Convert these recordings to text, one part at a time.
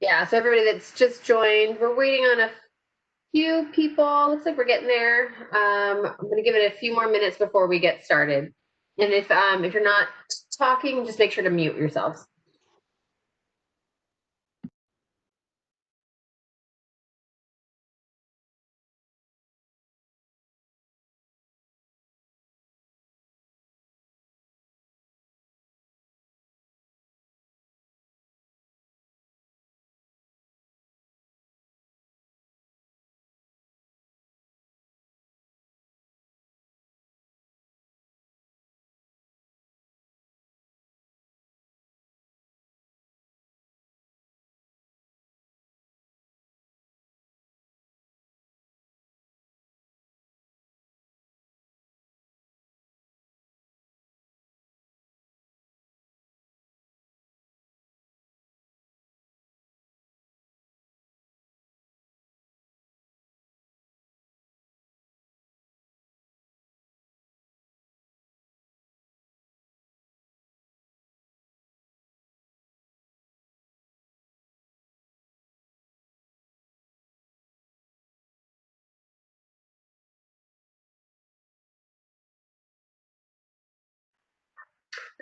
Yeah, so everybody that's just joined, we're waiting on a few people. Looks like we're getting there. I'm going to give it a few more minutes before we get started. And if you're not talking, just make sure to mute yourselves.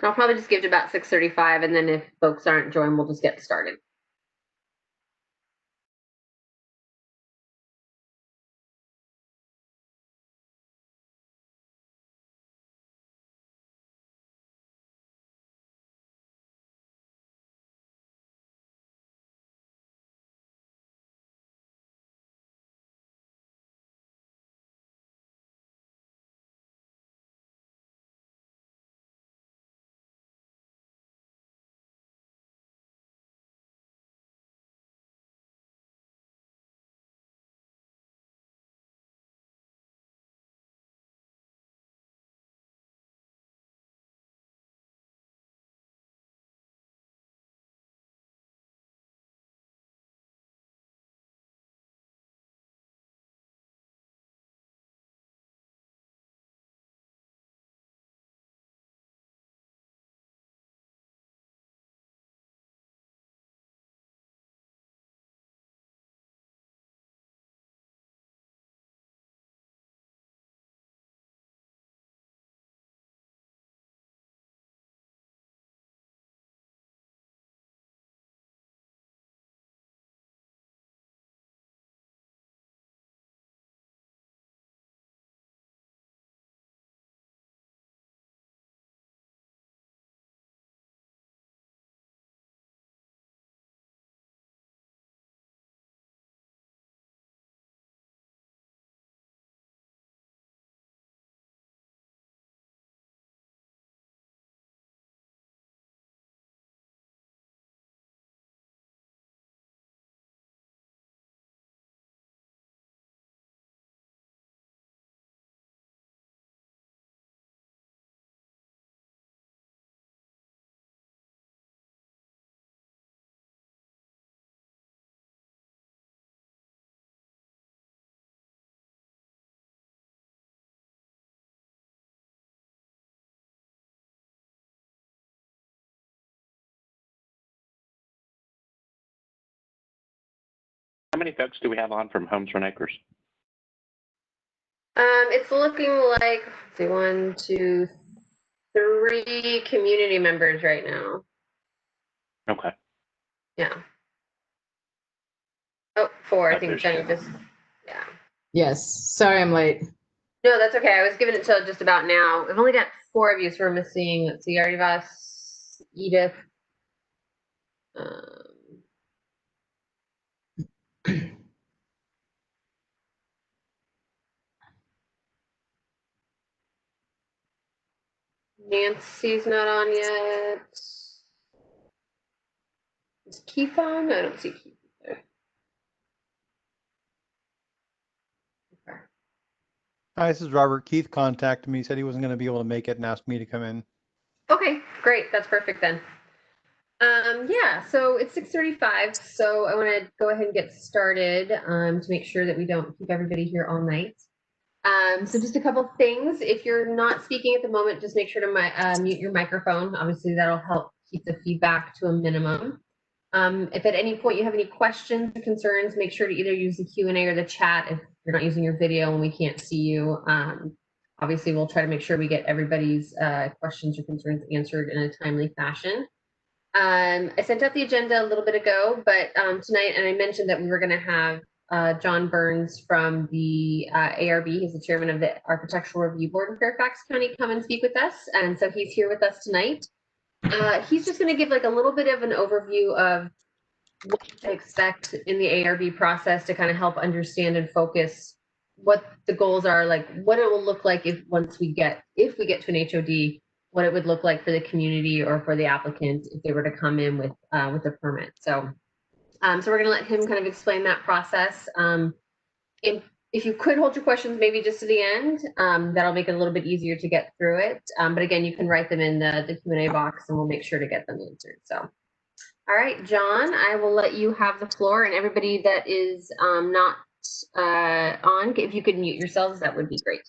I'll probably just give it about 6:35, and then if folks aren't joined, we'll just get started. How many folks do we have on from Holmes Run Acres? It's looking like, let's see, 1, 2, 3 community members right now. Okay. Yeah. Oh, 4. I think Jenny just, yeah. Yes. Sorry, I'm late. No, that's okay. I was giving it till just about now. I've only got 4 of you, so we're missing, let's see, Artivas, Edith. Nancy's not on yet. Is Keith on? I don't see Keith there. Okay. Hi, this is Robert. Keith contacted me, said he wasn't going to be able to make it and asked me to come in. Okay, great. That's perfect then. Yeah, so it's 6:35, so I want to go ahead and get started to make sure that we don't keep everybody here all night. So just a couple things. If you're not speaking at the moment, just make sure to mute your microphone. Obviously, that'll help keep the feedback to a minimum. If at any point you have any questions or concerns, make sure to either use the Q&A or the chat if you're not using your video and we can't see you. Obviously, we'll try to make sure we get everybody's questions or concerns answered in a timely fashion. I sent out the agenda a little bit ago, but tonight, and I mentioned that we were going to have John Burns from the ARB, he's the chairman of the Architectural Review Board in Fairfax County, come and speak with us. And so he's here with us tonight. He's just going to give like a little bit of an overview of what to expect in the ARB process to kind of help understand and focus what the goals are, like what it will look like if we get to an HOD, what it would look like for the community or for the applicant if they were to come in with a permit. So we're going to let him kind of explain that process. If you could hold your questions maybe just to the end, that'll make it a little bit easier to get through it. But again, you can write them in the Q&A box and we'll make sure to get them answered. So, all right, John, I will let you have the floor, and everybody that is not on, if you could mute yourselves, that would be great.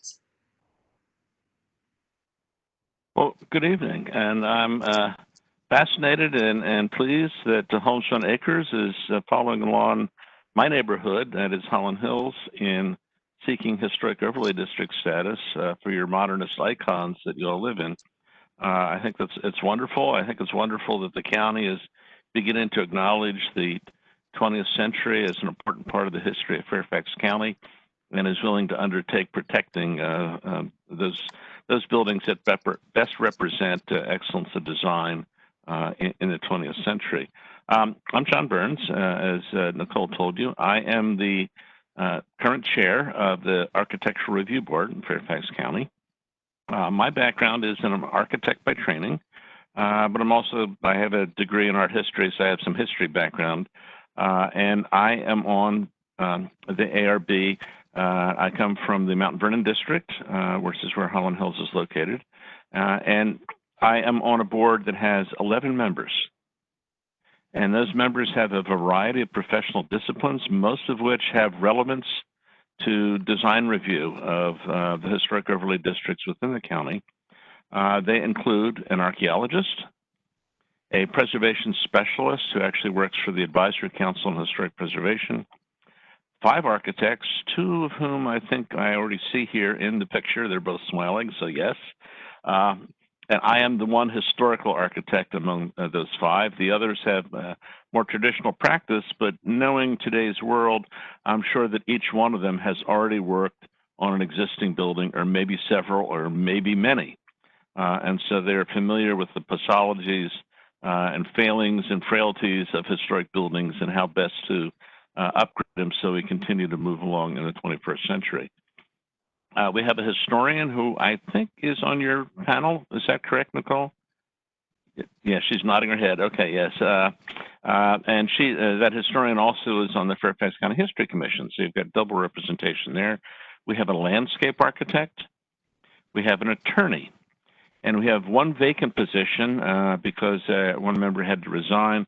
Well, good evening, and I'm fascinated and pleased that Holmes Acres is following along my neighborhood, that is Holland Hills, in seeking historic overlay district status for your modernist icons that you all live in. I think it's wonderful. I think it's wonderful that the county is beginning to acknowledge the 20th century as an important part of the history of Fairfax County, and is willing to undertake protecting those buildings that best represent excellence of design in the 20th century. I'm John Burns, as Nicole told you. I am the current chair of the Architectural Review Board in Fairfax County. My background is an architect by training, but I have a degree in art history, so I have some history background. And I am on the ARB. I come from the Mount Vernon district, which is where Holland Hills is located. And I am on a board that has 11 members. And those members have a variety of professional disciplines, most of which have relevance to design review of the historic overlay districts within the county. They include an archaeologist, a preservation specialist who actually works for the Advisory Council on Historic Preservation, 5 architects, 2 of whom I think I already see here in the picture. They're both smiling, so yes. And I am the one historical architect among those 5. The others have more traditional practice, but knowing today's world, I'm sure that each one of them has already worked on an existing building, or maybe several, or maybe many. And so they're familiar with the pathologies and failings and frailties of historic buildings and how best to upgrade them so we continue to move along in the 21st century. We have a historian who I think is on your panel. Is that correct, Nicole? Yeah, she's nodding her head. Okay, yes. And that historian also is on the Fairfax County History Commission, so you've got double representation there. We have a landscape architect. We have an attorney. And we have 1 vacant position because one member had to resign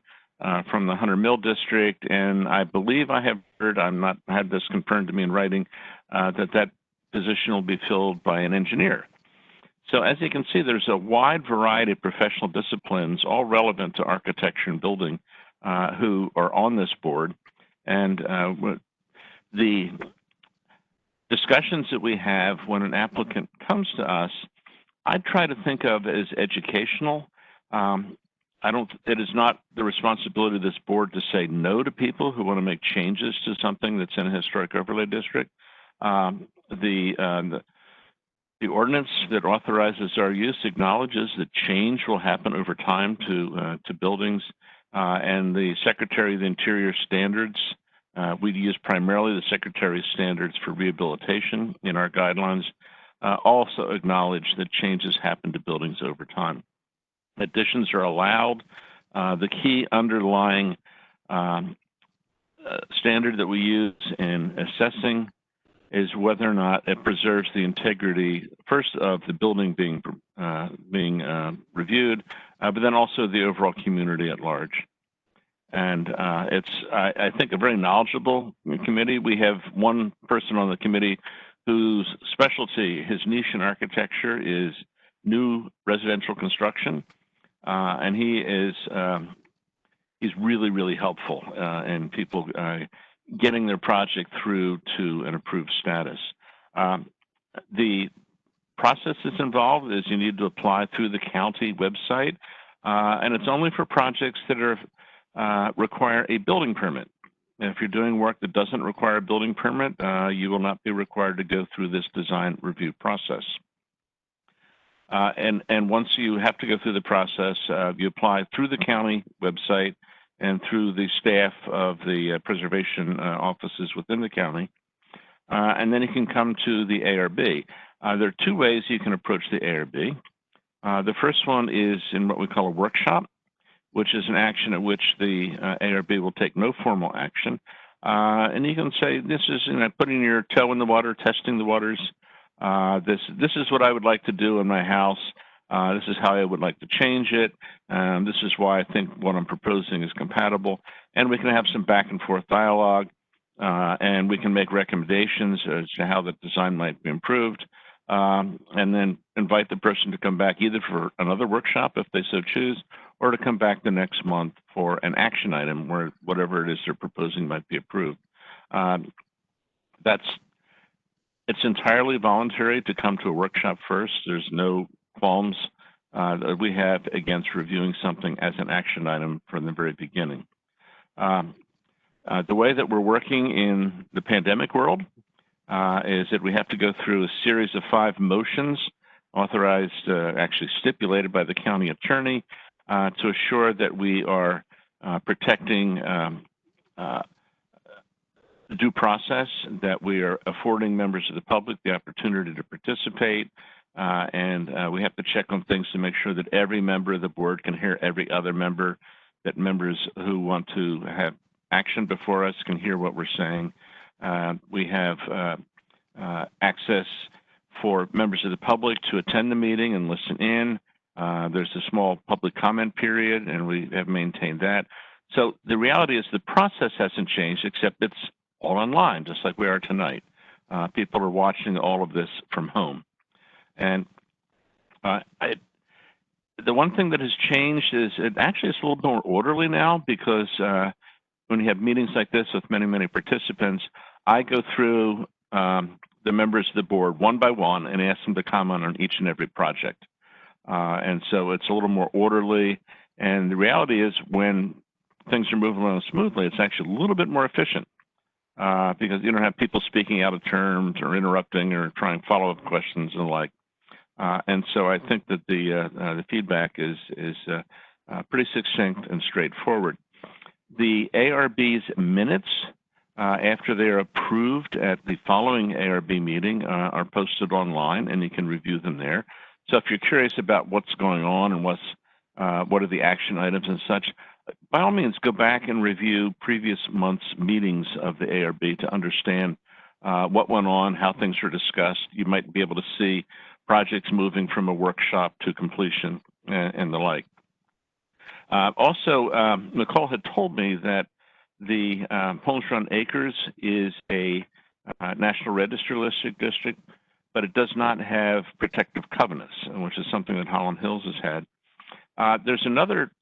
from the Hunter Mill District. And I believe I have heard, I've not had this confirmed to me in writing, that position will be filled by an engineer. So as you can see, there's a wide variety of professional disciplines, all relevant to architecture and building, who are on this board. And the discussions that we have when an applicant comes to us, I try to think of as educational. It is not the responsibility of this board to say no to people who want to make changes to something that's in a historic overlay district. The ordinance that authorizes our use acknowledges that change will happen over time to buildings, and the Secretary of the Interior standards. We use primarily the Secretary's standards for rehabilitation in our guidelines. Also acknowledge that changes happen to buildings over time. Additions are allowed. The key underlying standard that we use in assessing is whether or not it preserves the integrity, first of the building being reviewed, but then also the overall community at large. And it's, I think, a very knowledgeable committee. We have one person on the committee whose specialty, his niche in architecture, is new residential construction. And he is he's really, really helpful in people getting their project through to an approved status. The process that's involved is you need to apply through the county website, and it's only for projects that are require a building permit. And if you're doing work that doesn't require a building permit, you will not be required to go through this design review process. And once you have to go through the process, you apply through the county website and through the staff of the preservation offices within the county. And then you can come to the ARB. There are two ways you can approach the ARB. The first one is in what we call a workshop, which is an action at which the ARB will take no formal action. And you can say, this is putting your toe in the water, testing the waters. This is what I would like to do in my house. This is how I would like to change it. This is why I think what I'm proposing is compatible. And we can have some back and forth dialogue, and we can make recommendations as to how the design might be improved, and then invite the person to come back either for another workshop if they so choose, or to come back the next month for an action item where whatever it is they're proposing might be approved. It's entirely voluntary to come to a workshop first. There's no qualms that we have against reviewing something as an action item from the very beginning. The way that we're working in the pandemic world is that we have to go through a series of 5 motions authorized, actually stipulated by the county attorney, to assure that we are protecting due process, that we are affording members of the public the opportunity to participate, and we have to check on things to make sure that every member of the board can hear every other member, that members who want to have action before us can hear what we're saying. We have access for members of the public to attend the meeting and listen in. There's a small public comment period, and we have maintained that. So the reality is the process hasn't changed, except it's all online, just like we are tonight. People are watching all of this from home. And the one thing that has changed is it actually is a little more orderly now, because when you have meetings like this with many, many participants, I go through the members of the board one by one and ask them to comment on each and every project. And so it's a little more orderly. And the reality is when things are moving along smoothly, it's actually a little bit more efficient, because you don't have people speaking out of terms or interrupting or trying follow-up questions and the like. And so I think that the feedback is pretty succinct and straightforward. The ARB's minutes, after they're approved at the following ARB meeting, are posted online, and you can review them there. So if you're curious about what's going on and what are the action items and such, by all means, go back and review previous months' meetings of the ARB to understand what went on, how things were discussed. You might be able to see projects moving from a workshop to completion and the like. Also, Nicole had told me that the Holmes Run Acres is a National Register listed district, but it does not have protective covenants, which is something that Holland Hills has had. There's another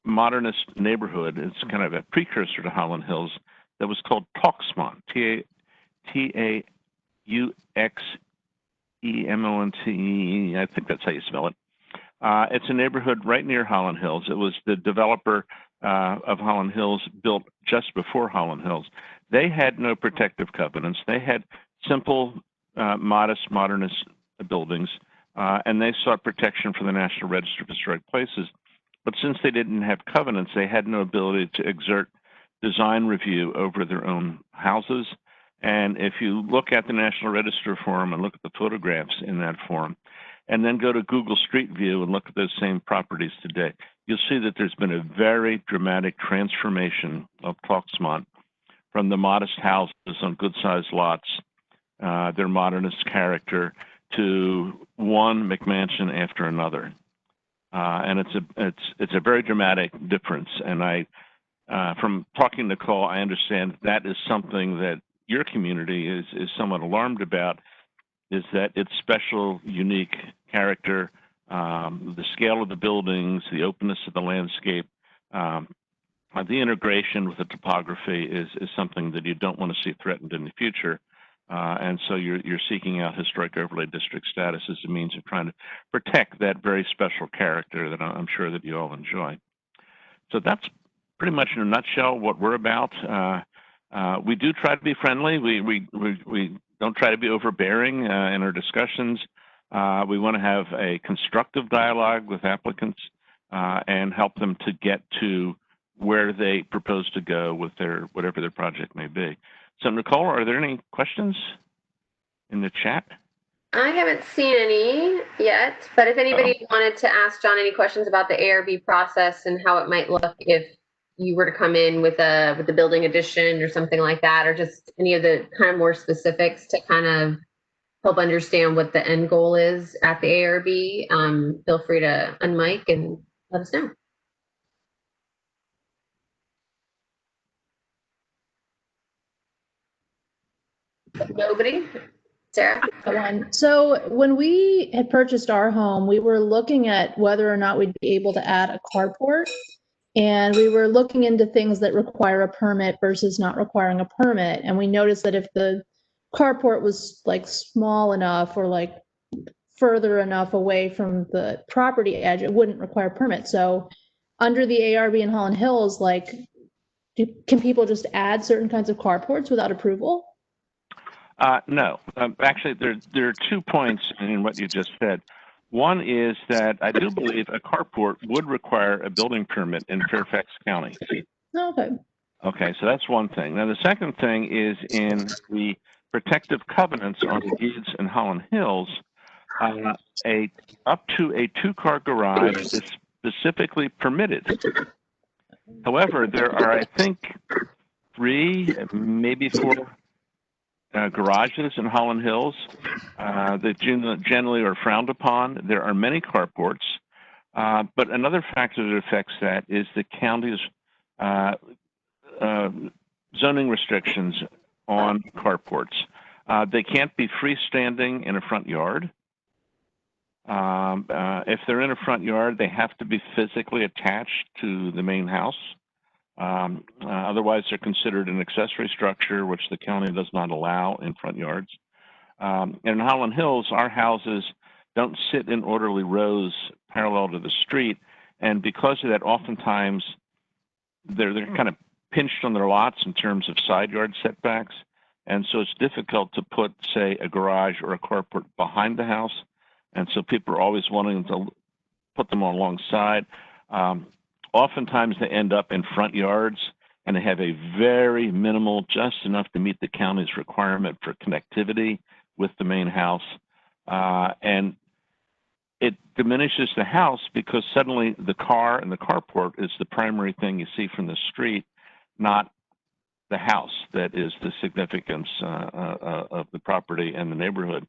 modernist neighborhood, it's kind of a precursor to Holland Hills, that was called Tauxmont, T-A-U-X-E-M-O-N-T-E, I think that's how you spell it. It's a neighborhood right near Holland Hills. It was the developer of Holland Hills built just before Holland Hills. They had no protective covenants. They had simple, modest, modernist buildings, and they sought protection from the National Register of Historic Places. But since they didn't have covenants, they had no ability to exert design review over their own houses. And if you look at the National Register form and look at the photographs in that form, and then go to Google Street View and look at those same properties today, you'll see that there's been a very dramatic transformation of Tauxmont from the modest houses on good-sized lots, their modernist character, to one McMansion after another. And it's a very dramatic difference. And from talking to Nicole, I understand that is something that your community is somewhat alarmed about, is that its special, unique character, the scale of the buildings, the openness of the landscape, the integration with the topography is something that you don't want to see threatened in the future. And so you're seeking out historic overlay district status as a means of trying to protect that very special character that I'm sure that you all enjoy. So that's pretty much in a nutshell what we're about. We do try to be friendly. We don't try to be overbearing in our discussions. We want to have a constructive dialogue with applicants and help them to get to where they propose to go with their whatever their project may be. So, Nicole, are there any questions in the chat? I haven't seen any yet, but if anybody wanted to ask John any questions about the ARB process and how it might look if you were to come in with the building addition or something like that, or just any of the kind of more specifics to kind of help understand what the end goal is at the ARB, feel free to unmic and let us know. Nobody? Sarah? So when we had purchased our home, we were looking at whether or not we'd be able to add a carport. And we were looking into things that require a permit versus not requiring a permit. And we noticed that if the carport was like small enough or like further enough away from the property edge, it wouldn't require a permit. So under the ARB in Holland Hills, like, can people just add certain kinds of carports without approval? No, actually, there are 2 points in what you just said. One is that I do believe a carport would require a building permit in Fairfax County. Okay. Okay, so that's one thing. Now, the second thing is in the protective covenants on the deeds in Holland Hills, up to a 2-car garage is specifically permitted. However, there are, I think, 3, maybe 4 garages in Holland Hills that generally are frowned upon. There are many carports, but another factor that affects that is the county's zoning restrictions on carports. They can't be freestanding in a front yard. If they're in a front yard, they have to be physically attached to the main house. Otherwise, they're considered an accessory structure, which the county does not allow in front yards. And in Holland Hills, our houses don't sit in orderly rows parallel to the street. And because of that, oftentimes they're kind of pinched on their lots in terms of side yard setbacks. And so it's difficult to put, say, a garage or a carport behind the house. And so people are always wanting to put them alongside. Oftentimes they end up in front yards and they have a very minimal, just enough to meet the county's requirement for connectivity with the main house. And it diminishes the house because suddenly the car and the carport is the primary thing you see from the street, not the house that is the significance of the property and the neighborhood.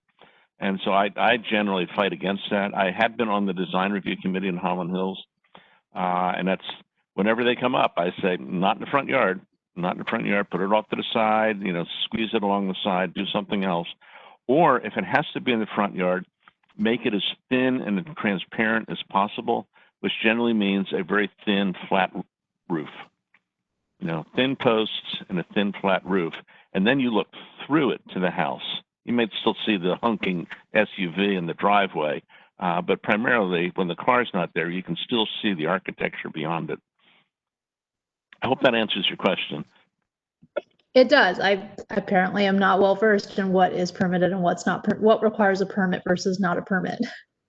And so I generally fight against that. I have been on the design review committee in Holland Hills, and that's whenever they come up, I say, not in the front yard, not in the front yard, put it off to the side, you know, squeeze it along the side, do something else. Or if it has to be in the front yard, make it as thin and transparent as possible, which generally means a very thin, flat roof. You know, thin posts and a thin, flat roof. And then you look through it to the house. You may still see the hunking SUV in the driveway, but primarily when the car's not there, you can still see the architecture beyond it. I hope that answers your question. It does. I apparently am not well versed in what is permitted and what's not, what requires a permit versus not a permit.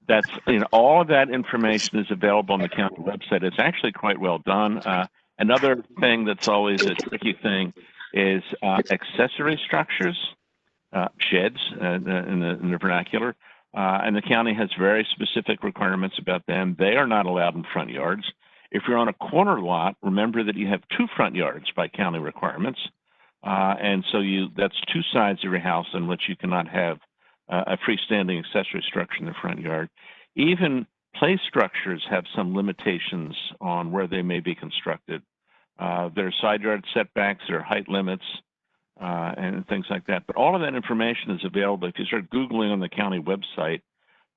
That's, you know, all of that information is available on the county website. It's actually quite well done. Another thing that's always a tricky thing is accessory structures, sheds in the vernacular, and the county has very specific requirements about them. They are not allowed in front yards. If you're on a corner lot, remember that you have 2 front yards by county requirements. And so that's 2 sides of your house in which you cannot have a freestanding accessory structure in the front yard. Even play structures have some limitations on where they may be constructed. There are side yard setbacks, there are height limits, and things like that. But all of that information is available. If you start Googling on the county website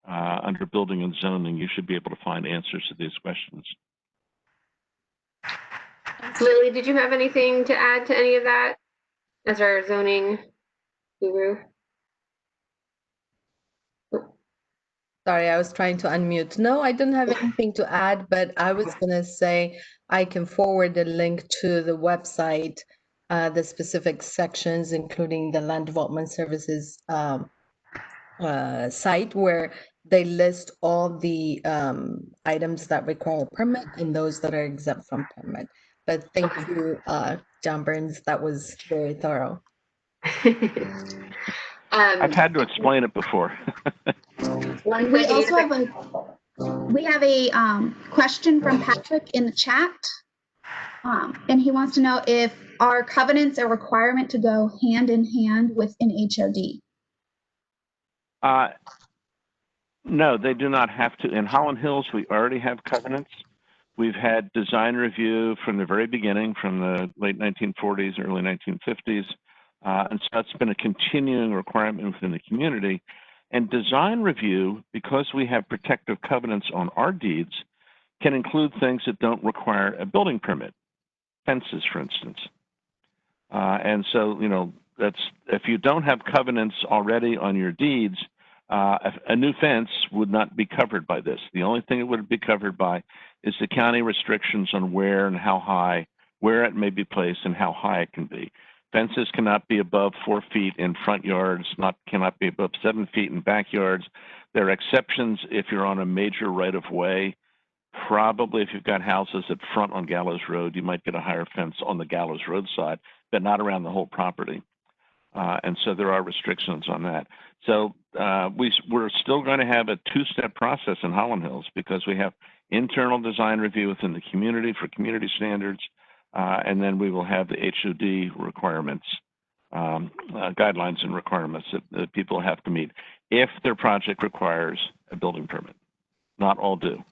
under building and zoning, you should be able to find answers to these questions. Lily, did you have anything to add to any of that as our zoning guru? Sorry, I was trying to unmute. No, I didn't have anything to add, but I was going to say I can forward the link to the website, the specific sections, including the Land Development Services site, where they list all the items that require a permit and those that are exempt from permit. But thank you, John Burns. That was very thorough. I've had to explain it before. We also have a question from Patrick in the chat. And he wants to know if our covenants are a requirement to go hand in hand with an HOD. No, they do not have to. In Holland Hills, we already have covenants. We've had design review from the very beginning, from the late 1940s, early 1950s. And so that's been a continuing requirement within the community. And design review, because we have protective covenants on our deeds, can include things that don't require a building permit, fences, for instance. And so, you know, that's, if you don't have covenants already on your deeds, a new fence would not be covered by this. The only thing it would be covered by is the county restrictions on where and how high, where it may be placed and how high it can be. Fences cannot be above 4 feet in front yards, cannot be above 7 feet in backyards. There are exceptions if you're on a major right-of-way. Probably if you've got houses that front on Gallows Road, you might get a higher fence on the Gallows Road side, but not around the whole property. And so there are restrictions on that. So we're still going to have a two-step process in Holland Hills because we have internal design review within the community for community standards, and then we will have the HOD requirements, guidelines and requirements that people have to meet if their project requires a building permit. Not all do.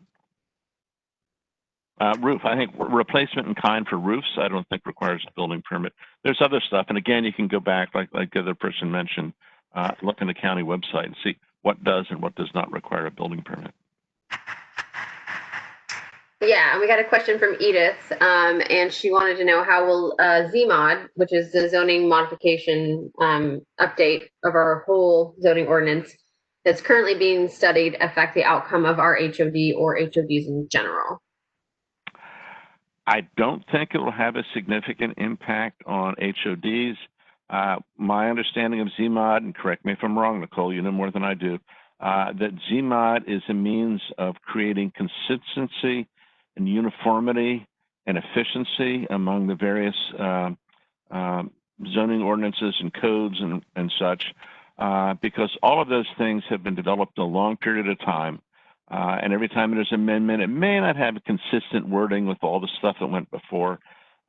Roof, I think replacement in kind for roofs, I don't think requires a building permit. There's other stuff, and again, you can go back, like the other person mentioned, look in the county website and see what does and what does not require a building permit. Yeah, and we got a question from Edith, and she wanted to know how will Zmod, which is the zoning modification update of our whole zoning ordinance that's currently being studied, affect the outcome of our HOD or HODs in general? I don't think it will have a significant impact on HODs. My understanding of Zmod, and correct me if I'm wrong, Nicole, you know more than I do, that Zmod is a means of creating consistency and uniformity and efficiency among the various zoning ordinances and codes and such, because all of those things have been developed a long period of time. And every time there's an amendment, it may not have a consistent wording with all the stuff that went before.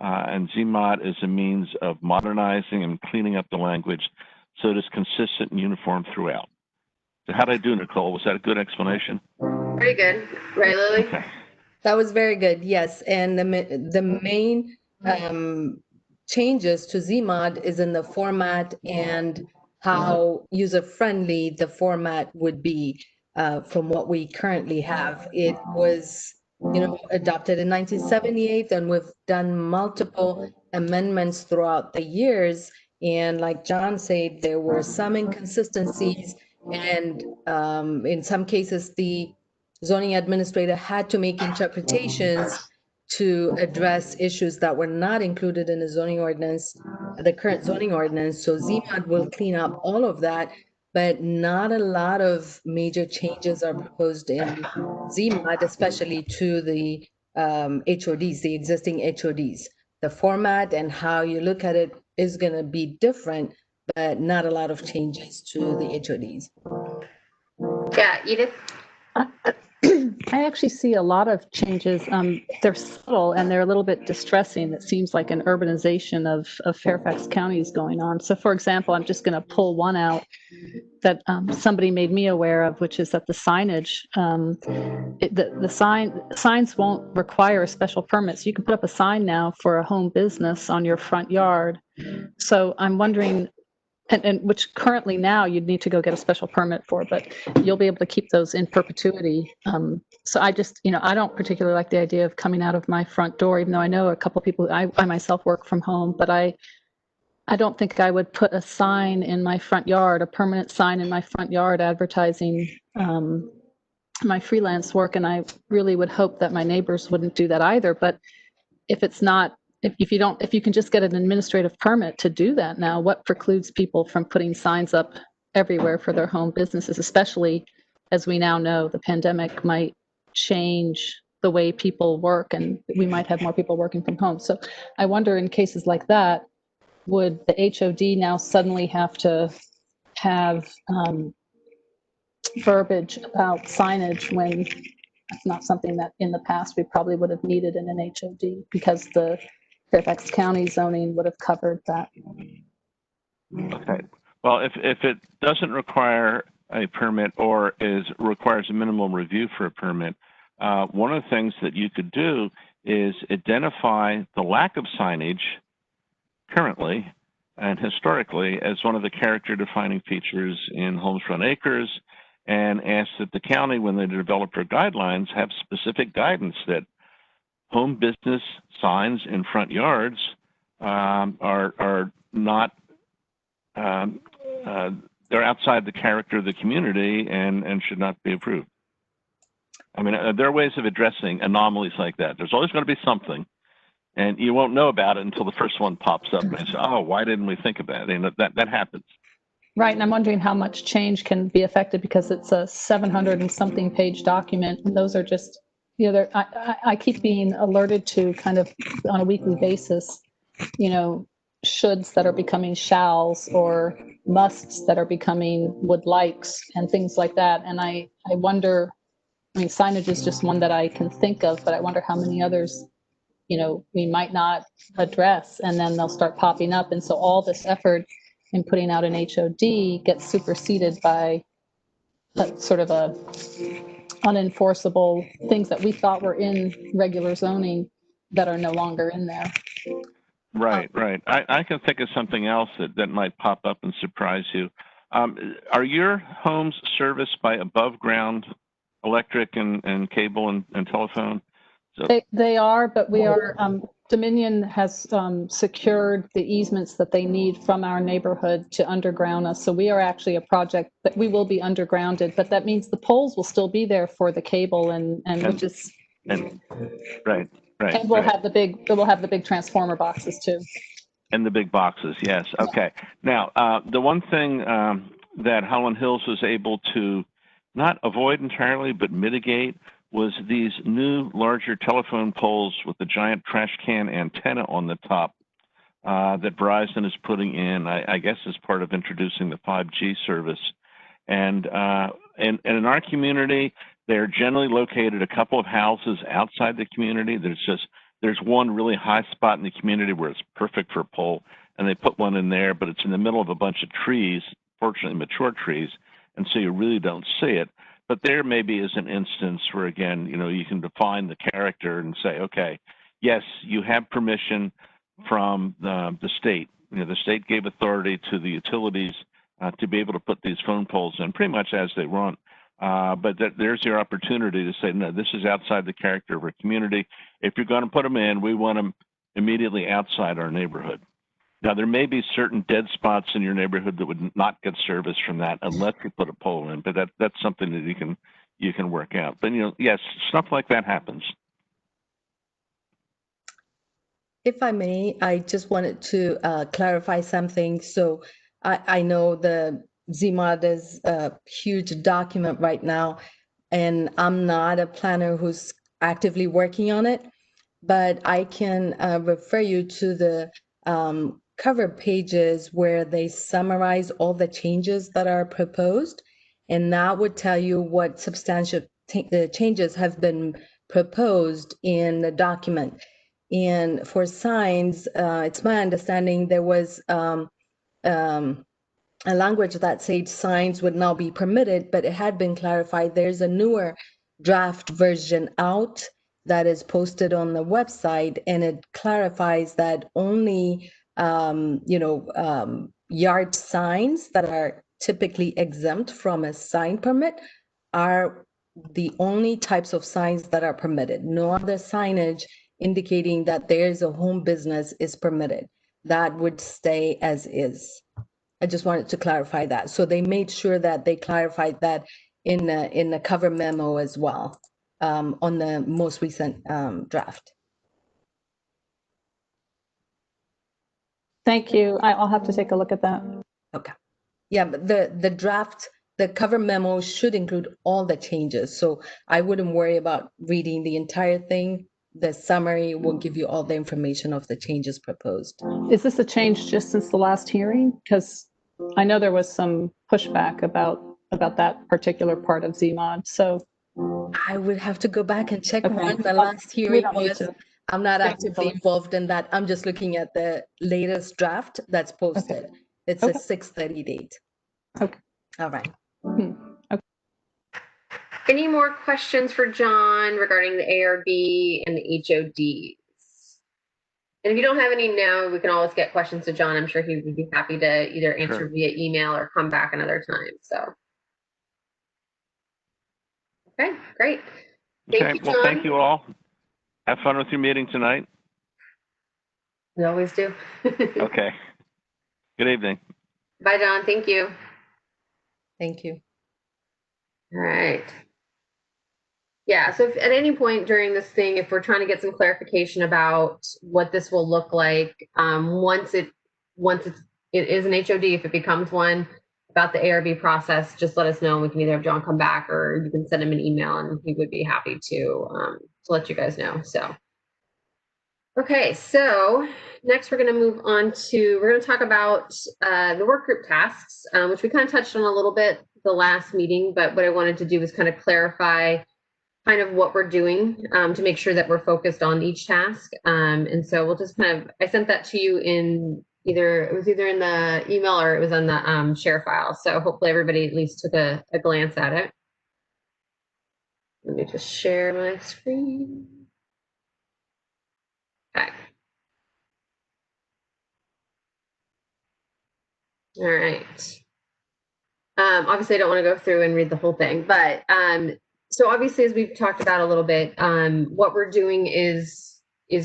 And Zmod is a means of modernizing and cleaning up the language so it is consistent and uniform throughout. So how did I do, Nicole? Was that a good explanation? Pretty good. Right, Lily? Okay. That was very good, yes. And the main changes to Zmod is in the format and how user-friendly the format would be from what we currently have. It was, adopted in 1978, and we've done multiple amendments throughout the years. And like John said, there were some inconsistencies, and in some cases, the zoning administrator had to make interpretations to address issues that were not included in the zoning ordinance, the current zoning ordinance. So Zmod will clean up all of that, but not a lot of major changes are proposed in Zmod, especially to the HODs, the existing HODs. The format and how you look at it is going to be different, but not a lot of changes to the HODs. Yeah, Edith? I actually see a lot of changes. They're subtle and they're a little bit distressing. It seems like an urbanization of Fairfax County is going on. So for example, I'm just going to pull one out that somebody made me aware of, which is that the signage, the signs won't require a special permit. So you can put up a sign now for a home business on your front yard. So I'm wondering, and which currently now you'd need to go get a special permit for, but you'll be able to keep those in perpetuity. So I just, I don't particularly like the idea of coming out of my front door, even though I know a couple people, I myself work from home, but I don't think I would put a sign in my front yard, a permanent sign in my front yard advertising my freelance work. And I really would hope that my neighbors wouldn't do that either. But if it's not, if you can just get an administrative permit to do that now, what precludes people from putting signs up everywhere for their home businesses, especially as we now know the pandemic might change the way people work and we might have more people working from home. So I wonder, in cases like that, would the HOD now suddenly have to have verbiage about signage when it's not something that in the past we probably would have needed in an HOD, because the Fairfax County zoning would have covered that. Okay. Well, if it doesn't require a permit or requires a minimal review for a permit, one of the things that you could do is identify the lack of signage currently and historically as one of the character defining features in Holmes Run Acres, and ask that the county, when they develop their guidelines, have specific guidance that home business signs in front yards are not, they're outside the character of the community and should not be approved. I mean, there are ways of addressing anomalies like that. There's always going to be something, and you won't know about it until the first one pops up and you say, oh, why didn't we think of that? And that happens. Right, and I'm wondering how much change can be affected, because it's a 700 and something page document, and those are just, I keep being alerted to kind of on a weekly basis, shoulds that are becoming shalls or musts that are becoming would likes and things like that. And I wonder, signage is just one that I can think of, but I wonder how many others, we might not address, and then they'll start popping up. And so all this effort in putting out an HOD gets superseded by sort of a unenforceable things that we thought were in regular zoning that are no longer in there. Right. I can think of something else that might pop up and surprise you. Are your homes serviced by above ground electric and cable and telephone? So, they are, but we are, Dominion has secured the easements that they need from our neighborhood to underground us. So we are actually a project that we will be undergrounded, but that means the poles will still be there for the cable and which is right. And we'll have the big transformer boxes too. And the big boxes, yes. Okay. Now, the one thing that Holland Hills was able to not avoid entirely, but mitigate, was these new larger telephone poles with the giant trash can antenna on the top that Verizon is putting in, I guess as part of introducing the 5G service. And in our community, they're generally located a couple of houses outside the community. There's one really high spot in the community where it's perfect for a pole, and they put one in there, but it's in the middle of a bunch of trees, fortunately mature trees, and so you really don't see it. But there maybe is an instance where, again, you can define the character and say, okay, yes, you have permission from the state. The state gave authority to the utilities to be able to put these phone poles in pretty much as they want. But there's your opportunity to say, no, this is outside the character of our community. If you're going to put them in, we want them immediately outside our neighborhood. Now, there may be certain dead spots in your neighborhood that would not get service from that unless you put a pole in, but that's something that you can work out. But, yes, stuff like that happens. If I may, I just wanted to clarify something. So I know the Zmod is a huge document right now, and I'm not a planner who's actively working on it, but I can refer you to the cover pages where they summarize all the changes that are proposed, and that would tell you what substantial changes have been proposed in the document. And for signs, it's my understanding there was a language that said signs would now be permitted, but it had been clarified. There's a newer draft version out that is posted on the website, and it clarifies that only yard signs that are typically exempt from a sign permit are the only types of signs that are permitted. No other signage indicating that there is a home business is permitted. That would stay as is. I just wanted to clarify that. So they made sure that they clarified that in the cover memo as well, on the most recent draft. Thank you. I'll have to take a look at that. Okay. Yeah, but the draft, the cover memo should include all the changes. So I wouldn't worry about reading the entire thing. The summary will give you all the information of the changes proposed. Is this a change just since the last hearing? Because I know there was some pushback about that particular part of Zmod. So I would have to go back and check Okay. when the last we hearing don't need was. to. I'm not Thank you, actively Phyllis. involved in that. I'm just looking at the latest draft that's posted. It's a Okay. 6:30 date. Okay. All right. Any more questions for John regarding the ARB and the HODs? And if you don't have any now, we can always get questions to John. I'm sure he would be happy to either answer Sure. via email or come back another time. So, okay, great. Thank you, Well, John. thank you all. Have fun with your meeting tonight. We always do. Okay. Good evening. Bye, John. Thank you. Thank you. All right. Yeah, so if at any point during this thing, if we're trying to get some clarification about what this will look like, once it is an HOD, if it becomes one, about the ARB process, just let us know. We can either have John come back or you can send him an email and he would be happy to let you guys know. So, okay, so next we're going to move on to, we're going to talk about the work group tasks, which we kind of touched on a little bit the last meeting, but what I wanted to do was kind of clarify kind of what we're doing to make sure that we're focused on each task. And so we'll just kind of, I sent that to you in it was either in the email or it was on the share file. So hopefully everybody at least took a glance at it. Let me just share my screen. Okay. All right. Obviously I don't want to go through and read the whole thing, but so obviously, as we've talked about a little bit, what we're doing is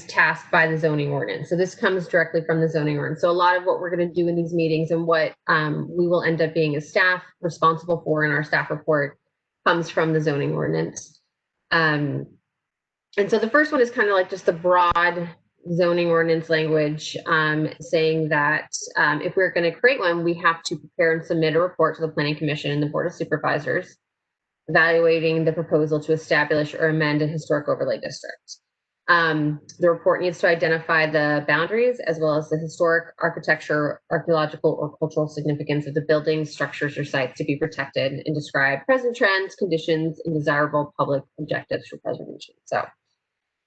tasked by the zoning ordinance. So this comes directly from the zoning ordinance. So a lot of what we're going to do in these meetings and what we will end up being as staff responsible for in our staff report comes from the zoning ordinance. And so the first one is kind of like just the broad zoning ordinance language saying that if we're going to create one, we have to prepare and submit a report to the Planning Commission and the Board of Supervisors evaluating the proposal to establish or amend a historic overlay district. The report needs to identify the boundaries as well as the historic, architecture, archaeological, or cultural significance of the buildings, structures, or sites to be protected and describe present trends, conditions, and desirable public objectives for preservation. So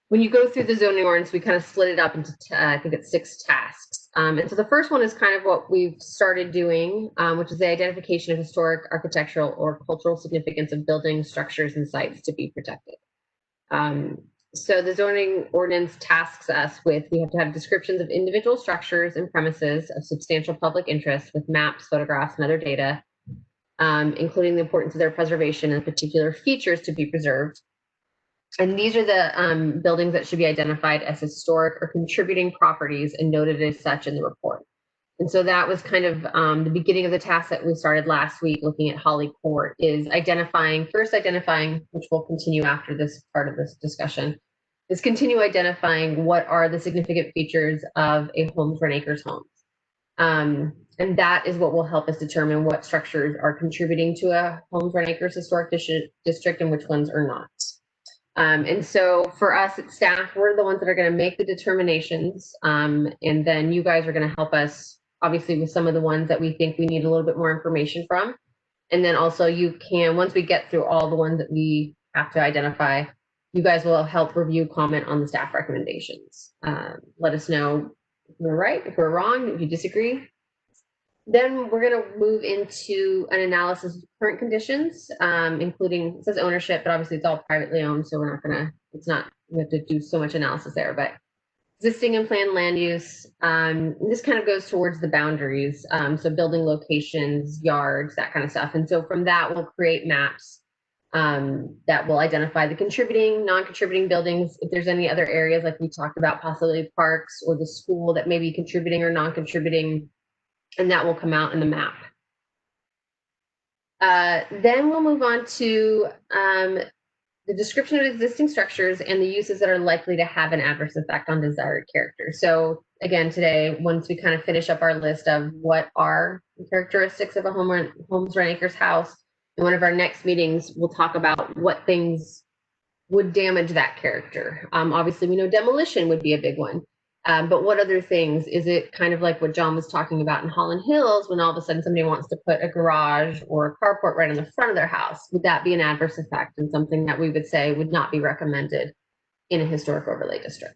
when you go through the zoning ordinance, we kind of split it up into, I think it's 6 tasks. And so the first one is kind of what we've started doing, which is the identification of historic, architectural, or cultural significance of buildings, structures, and sites to be protected. So the zoning ordinance tasks us with, we have to have descriptions of individual structures and premises of substantial public interest with maps, photographs, and other data, including the importance of their preservation and particular features to be preserved. And these are the buildings that should be identified as historic or contributing properties and noted as such in the report. And so that was kind of the beginning of the task that we started last week looking at Holly Court, is first identifying, which will continue after this part of this discussion, is continue identifying what are the significant features of a Holmes Run Acres homes. And that is what will help us determine what structures are contributing to a Holmes Run Acres historic district and which ones are not. And so for us at staff, we're the ones that are going to make the determinations. And then you guys are going to help us, obviously, with some of the ones that we think we need a little bit more information from. And then also you can, once we get through all the ones that we have to identify, you guys will help review, comment on the staff recommendations. Let us know if we're right, if we're wrong, if you disagree. Then we're going to move into an analysis of current conditions, including, it says ownership, but obviously it's all privately owned, so we're not going to, we have to do so much analysis there, but existing and planned land use. This kind of goes towards the boundaries. So building locations, yards, that kind of stuff. And so from that, we'll create maps that will identify the contributing, non-contributing buildings. If there's any other areas like we talked about, possibly parks or the school that may be contributing or non-contributing, and that will come out in the map. Then we'll move on to the description of existing structures and the uses that are likely to have an adverse effect on desired character. So again, today, once we kind of finish up our list of what are the characteristics of a Holmes Run Acres house, in one of our next meetings, we'll talk about what things would damage that character. Obviously, we know demolition would be a big one. But what other things? Is it kind of like what John was talking about in Holland Hills, when all of a sudden somebody wants to put a garage or a carport right on the front of their house? Would that be an adverse effect and something that we would say would not be recommended in a historic overlay district?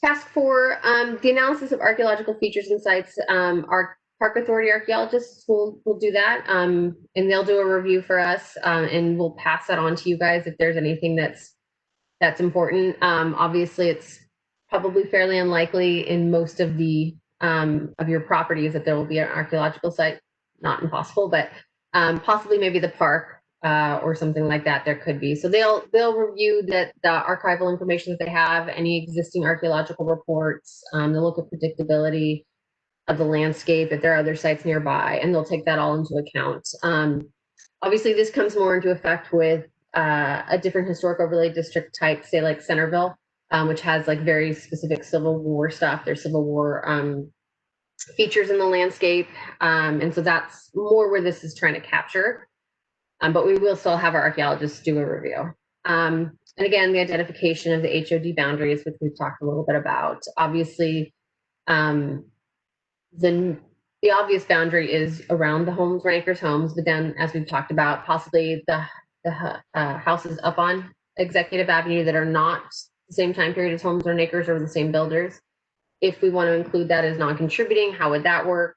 Task 4, the analysis of archaeological features and sites. Our Park Authority archaeologists will do that, and they'll do a review for us, and we'll pass that on to you guys if there's anything that's important. Obviously, it's probably fairly unlikely in most of the of your properties that there will be an archaeological site. Not impossible, but possibly maybe the park or something like that. There could be. So they'll review the archival information that they have, any existing archaeological reports. They'll look at predictability of the landscape if there are other sites nearby, and they'll take that all into account. Obviously, this comes more into effect with a different historic overlay district type, say like Centerville, which has like very specific Civil War stuff. There's Civil War features in the landscape. And so that's more where this is trying to capture. But we will still have our archaeologists do a review. And again, the identification of the HOD boundaries, which we've talked a little bit about. Obviously, the obvious boundary is around the Holmes Run Acres homes, but then as we've talked about, possibly the houses up on Executive Avenue that are not the same time period as Holmes Run Acres or the same builders. If we want to include that as non-contributing, how would that work?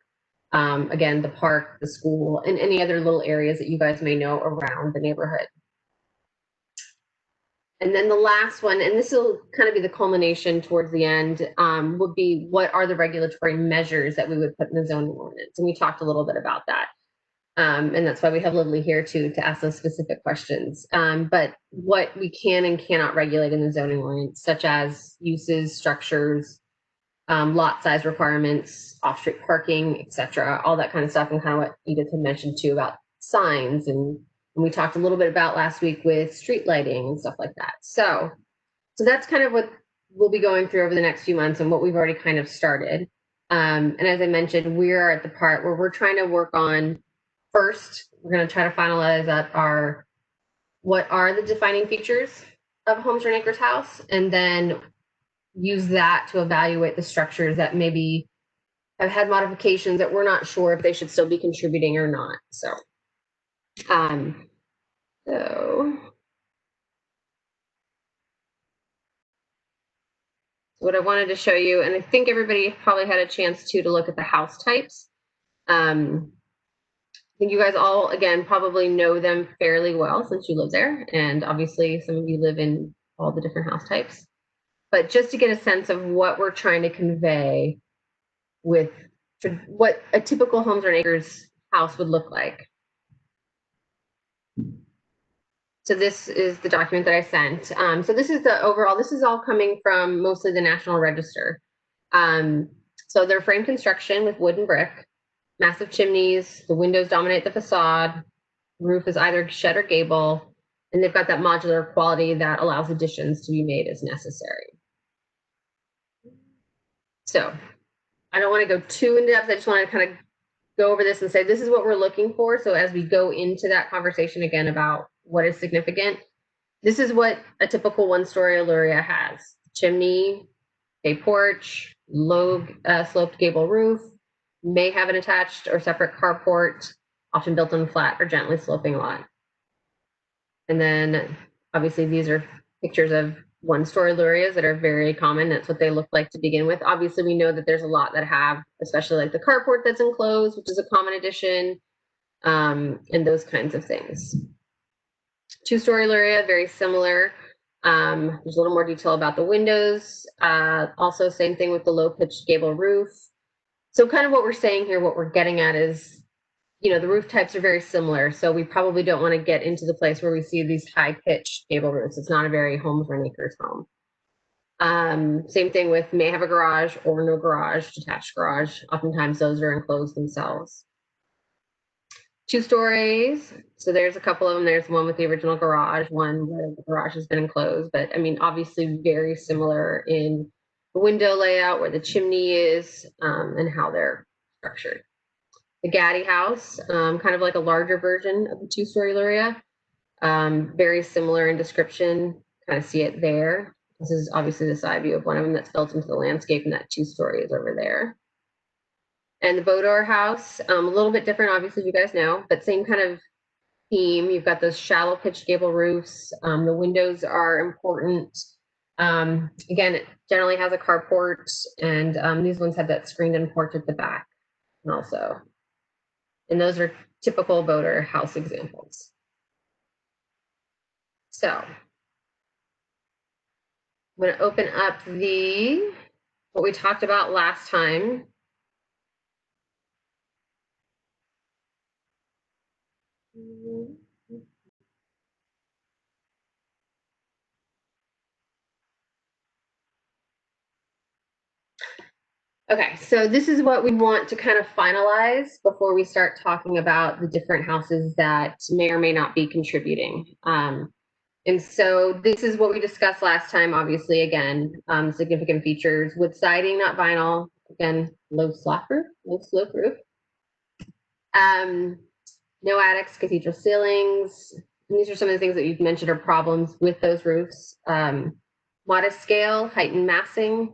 Again, the park, the school, and any other little areas that you guys may know around the neighborhood. And then the last one, and this will kind of be the culmination towards the end, would be what are the regulatory measures that we would put in the zoning ordinance? And we talked a little bit about that. And that's why we have Lily here to ask those specific questions. But what we can and cannot regulate in the zoning ordinance, such as uses, structures, lot size requirements, off-street parking, etc., all that kind of stuff, and kind of what Edith had mentioned too about signs, and we talked a little bit about last week with street lighting and stuff like that. So that's kind of what we'll be going through over the next few months and what we've already kind of started. And as I mentioned, we're at the part where we're trying to work on, first, we're going to try to finalize up what are the defining features of Holmes Run Acres house, and then use that to evaluate the structures that maybe have had modifications that we're not sure if they should still be contributing or not. So what I wanted to show you, and I think everybody probably had a chance to look at the house types. I think you guys all, again, probably know them fairly well since you live there. And obviously some of you live in all the different house types. But just to get a sense of what we're trying to convey with what a typical Holmes Run Acres house would look like. So this is the document that I sent. So this is the overall, this is all coming from mostly the National Register. So they're frame construction with wood and brick, massive chimneys, the windows dominate the facade, roof is either shed or gable, and they've got that modular quality that allows additions to be made as necessary. So I don't want to go too in depth. I just want to kind of go over this and say this is what we're looking for. So as we go into that conversation again about what is significant, this is what a typical one-story Illyria has: chimney, a porch, low sloped gable roof, may have an attached or separate carport, often built on a flat or gently sloping lot. And then obviously these are pictures of one-story Illurias that are very common. That's what they look like to begin with. Obviously, we know that there's a lot that have, especially like the carport that's enclosed, which is a common addition, and those kinds of things. Two-story Illyria, very similar. There's a little more detail about the windows. Also, same thing with the low-pitched gable roof. So kind of what we're saying here, what we're getting at is, you know, the roof types are very similar. So we probably don't want to get into the place where we see these high-pitched gable roofs. It's not a very Holmes Run Acres home. Same thing with may have a garage or no garage, detached garage. Oftentimes those are enclosed themselves. 2 stories. So there's a couple of them. There's one with the original garage, one where the garage has been enclosed, but I mean, obviously very similar in the window layout, where the chimney is, and how they're structured. The Gaddy house, kind of like a larger version of the 2-story Luria. Very similar in description, kind of see it there. This is obviously the side view of one of them that's built into the landscape, and that 2-story is over there. And the Bodor house, a little bit different, obviously, you guys know, but same kind of theme. You've got those shallow pitched gable roofs. The windows are important. Again, it generally has a carport, and these ones have that screened-in porch at the back, and also. And those are typical Bodor house examples. So, I'm going to open up what we talked about last time. Okay, so this is what we want to kind of finalize before we start talking about the different houses that may or may not be contributing. And so this is what we discussed last time, obviously, again, significant features: wood siding, not vinyl, again, low slope roof. No attics, cathedral ceilings. And these are some of the things that you've mentioned are problems with those roofs. Modest scale, heightened massing.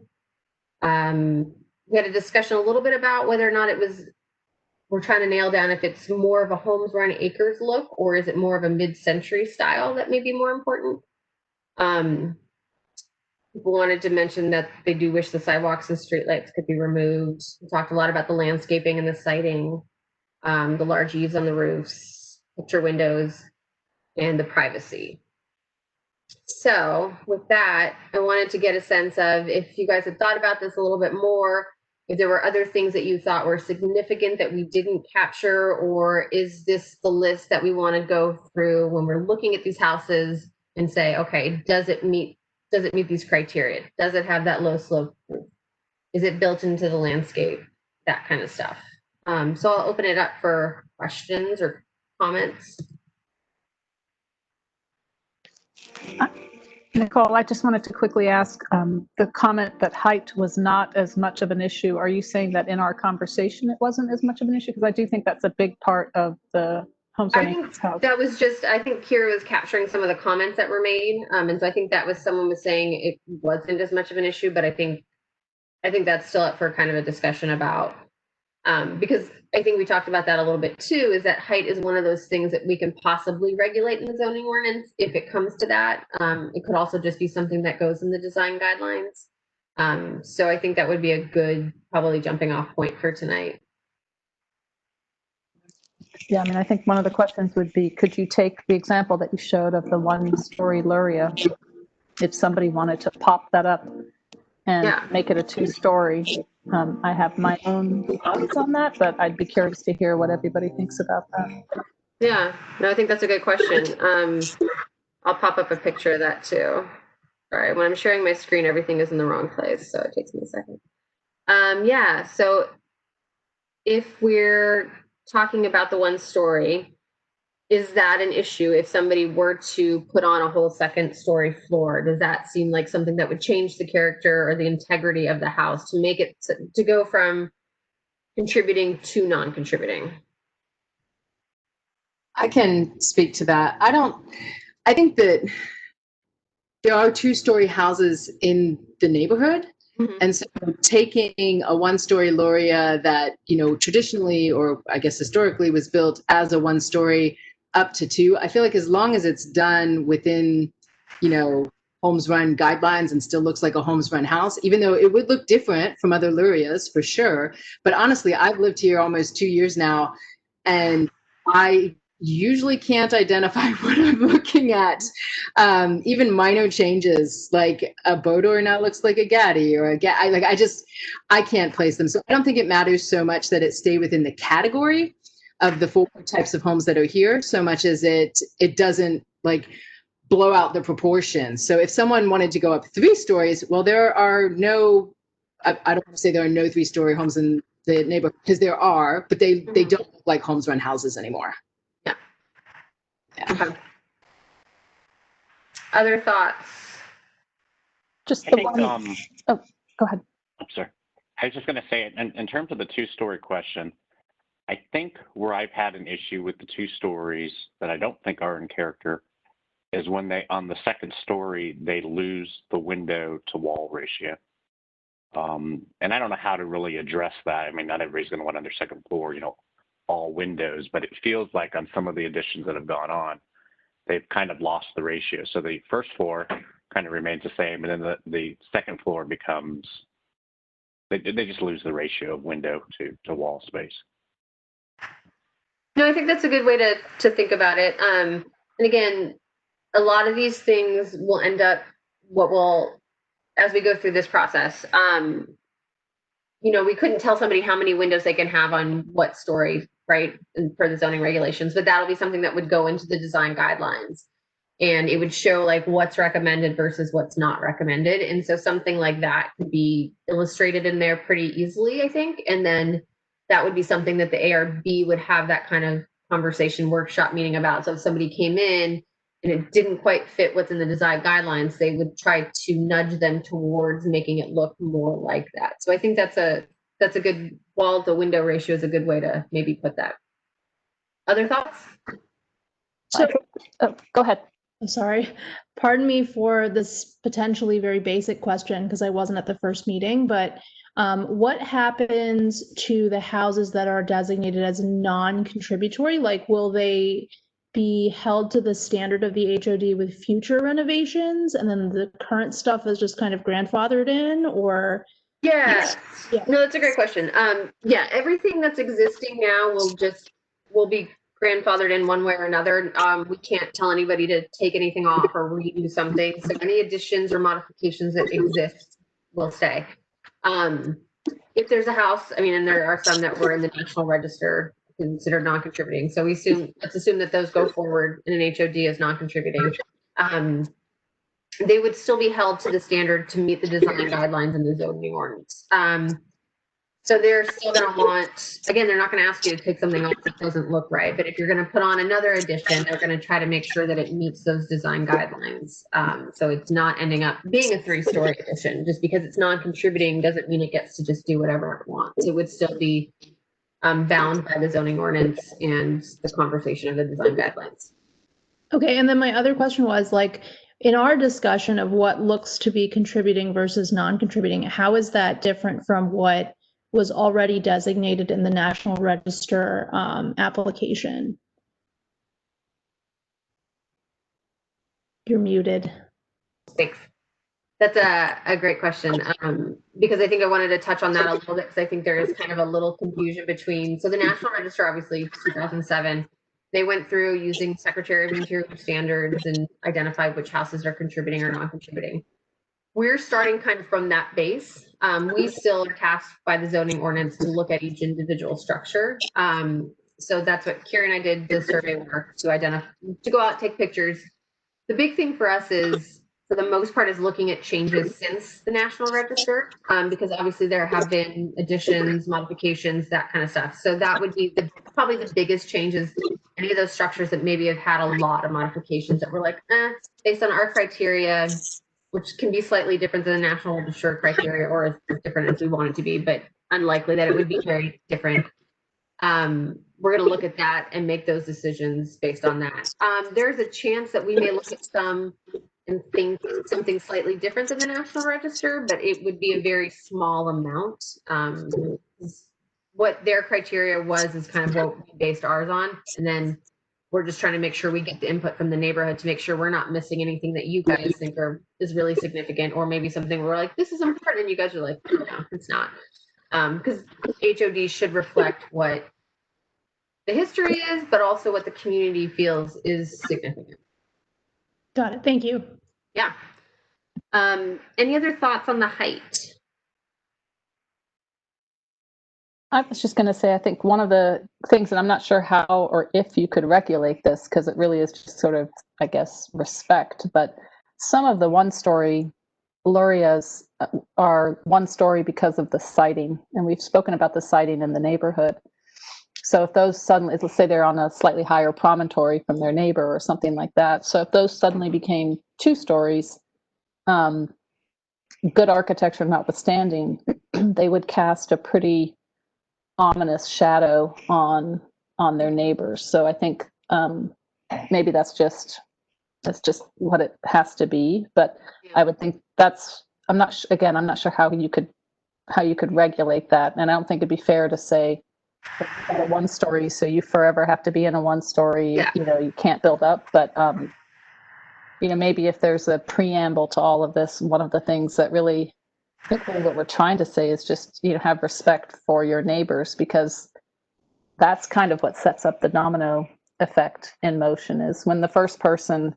We had a discussion a little bit about whether or not we're trying to nail down if it's more of a Holmes Run Acres look, or is it more of a mid-century style that may be more important. People wanted to mention that they do wish the sidewalks and streetlights could be removed. We talked a lot about the landscaping and the siding, the large eaves on the roofs, picture windows, and the privacy. So with that, I wanted to get a sense of if you guys had thought about this a little bit more, if there were other things that you thought were significant that we didn't capture, or is this the list that we want to go through when we're looking at these houses and say, okay, does it meet these criteria? Does it have that low slope roof? Is it built into the landscape? That kind of stuff. So I'll open it up for questions or comments. Nicole, I just wanted to quickly ask, the comment that height was not as much of an issue. Are you saying that in our conversation it wasn't as much of an issue? Because I do think that's a big part of the Holmes Run Acres house. That was just, I think Kira was capturing some of the comments that were made. And so I think that was someone was saying it wasn't as much of an issue, but I think that's still up for kind of a discussion about, because I think we talked about that a little bit too, is that height is one of those things that we can possibly regulate in the zoning ordinance if it comes to that. It could also just be something that goes in the design guidelines. So I think that would be a good, probably jumping off point for tonight. Yeah, I mean, I think one of the questions would be, could you take the example that you showed of the 1-story Luria, if somebody wanted to pop that up and make it a 2-story? I have my own thoughts on that, but I'd be curious to hear what everybody thinks about that. Yeah, no, I think that's a good question. I'll pop up a picture of that too. All right, when I'm sharing my screen, everything is in the wrong place, so it takes me a second. Yeah, so if we're talking about the 1-story, is that an issue if somebody were to put on a whole 2nd-story floor? Does that seem like something that would change the character or the integrity of the house to make it to go from contributing to non-contributing? I can speak to that. I think that there are 2-story houses in the neighborhood. Mm-hmm. And so taking a 1-story Luria that, traditionally, or I guess historically, was built as a 1-story up to 2, I feel like as long as it's done within, Holmes Run guidelines and still looks like a Holmes Run house, even though it would look different from other Lurias for sure. But honestly, I've lived here almost 2 years now, and I usually can't identify what I'm looking at. Even minor changes, like a bow door now looks like a gaddy or I can't place them. So I don't think it matters so much that it stay within the category of the 4 types of homes that are here, so much as it doesn't like blow out the proportions. So if someone wanted to go up 3 stories, well, there are no, I don't want to say there are no 3-story homes in the neighborhood, because there are, but they don't look like homes run houses anymore. Yeah. Yeah. Other thoughts? Just I the think, one. Oh, go ahead. I'm sorry. I was just going to say, in terms of the 2-story question, I think where I've had an issue with the 2 stories that I don't think are in character is when they, on the 2nd story, they lose the window to wall ratio. And I don't know how to really address that. I mean, not everybody's going to want on their 2nd floor, all windows, but it feels like on some of the additions that have gone on, they've kind of lost the ratio. So the 1st floor kind of remains the same, and then the 2nd floor becomes, they just lose the ratio of window to wall space. No, I think that's a good way to think about it. And again, a lot of these things will end up as we go through this process. We couldn't tell somebody how many windows they can have on what story, right? And per the zoning regulations, but that'll be something that would go into the design guidelines. And it would show like what's recommended versus what's not recommended. And so something like that could be illustrated in there pretty easily, I think. And then that would be something that the ARB would have that kind of conversation workshop meeting about. So if somebody came in and it didn't quite fit what's in the design guidelines, they would try to nudge them towards making it look more like that. So I think that's a good wall to window ratio is a good way to maybe put that. Other thoughts? So, Go ahead. I'm sorry. Pardon me for this potentially very basic question because I wasn't at the first meeting, but what happens to the houses that are designated as non-contributory? Like, will they be held to the standard of the HOD with future renovations, and then the current stuff is just kind of grandfathered in, or? Yeah. Yeah. No, that's a great question. Yeah, everything that's existing now will be grandfathered in one way or another. We can't tell anybody to take anything off or redo something. So any additions or modifications that exist will stay. If there's a house, and there are some that were in the National Register considered non-contributing. So let's assume that those go forward in an HOD as non-contributing. They would still be held to the standard to meet the design guidelines and the zoning ordinance. So they're still going to want, again, they're not going to ask you to take something off that doesn't look right. But if you're going to put on another addition, they're going to try to make sure that it meets those design guidelines. So it's not ending up being a 3-story addition. Just because it's non-contributing doesn't mean it gets to just do whatever it wants. It would still be bound by the zoning ordinance and the conversation of the design guidelines. Okay, and then my other question was, like, in our discussion of what looks to be contributing versus non-contributing, how is that different from what was already designated in the National Register application? You're muted. Thanks. That's a great question, because I think I wanted to touch on that a little bit, because I think there is kind of a little confusion between, so the National Register, obviously 2007, they went through using Secretary of Interior standards and identified which houses are contributing or non-contributing. We're starting kind of from that base. We still are tasked by the zoning ordinance to look at each individual structure. So that's what Kira and I did, the survey work to go out, take pictures. The big thing for us is, for the most part, is looking at changes since the National Register, because obviously there have been additions, modifications, that kind of stuff. So that would be probably the biggest changes. Any of those structures that maybe have had a lot of modifications that were like, based on our criteria, which can be slightly different than the National Register criteria, or as different as we want it to be, but unlikely that it would be very different. We're going to look at that and make those decisions based on that. There's a chance that we may look at some and think something slightly different than the National Register, but it would be a very small amount. What their criteria was is kind of what we based ours on. And then we're just trying to make sure we get the input from the neighborhood to make sure we're not missing anything that you guys think is really significant, or maybe something we're like, this is important, and you guys are like, no, it's not. Because HOD should reflect what the history is, but also what the community feels is significant. Got it. Thank you. Yeah. Any other thoughts on the height? I was just going to say, I think one of the things, and I'm not sure how or if you could regulate this, because it really is just sort of, I guess, respect, but some of the one-story Lurias are one story because of the siding, and we've spoken about the siding in the neighborhood. So if those suddenly, let's say they're on a slightly higher promontory from their neighbor or something like that. So if those suddenly became 2 stories, good architecture notwithstanding, they would cast a pretty ominous shadow on their neighbors. So I think maybe that's just what it has to be. But I would think I'm not sure how you could regulate that. And I don't think it'd be fair to say a 1-story, so you forever have to be in a 1-story. Yeah. You can't build up. But maybe if there's a preamble to all of this, one of the things that really, I think what we're trying to say is just, have respect for your neighbors, because that's kind of what sets up the domino effect in motion, is when the first person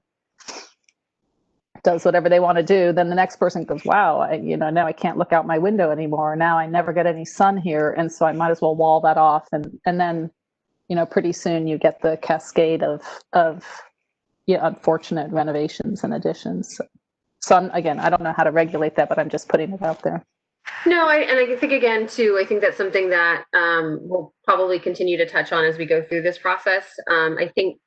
does whatever they want to do, then the next person goes, wow, now I can't look out my window anymore. Now I never get any sun here. And so I might as well wall that off. And then, pretty soon you get the cascade of unfortunate renovations and additions. So again, I don't know how to regulate that, but I'm just putting it out there. No, I think again too, I think that's something that we'll probably continue to touch on as we go through this process. I think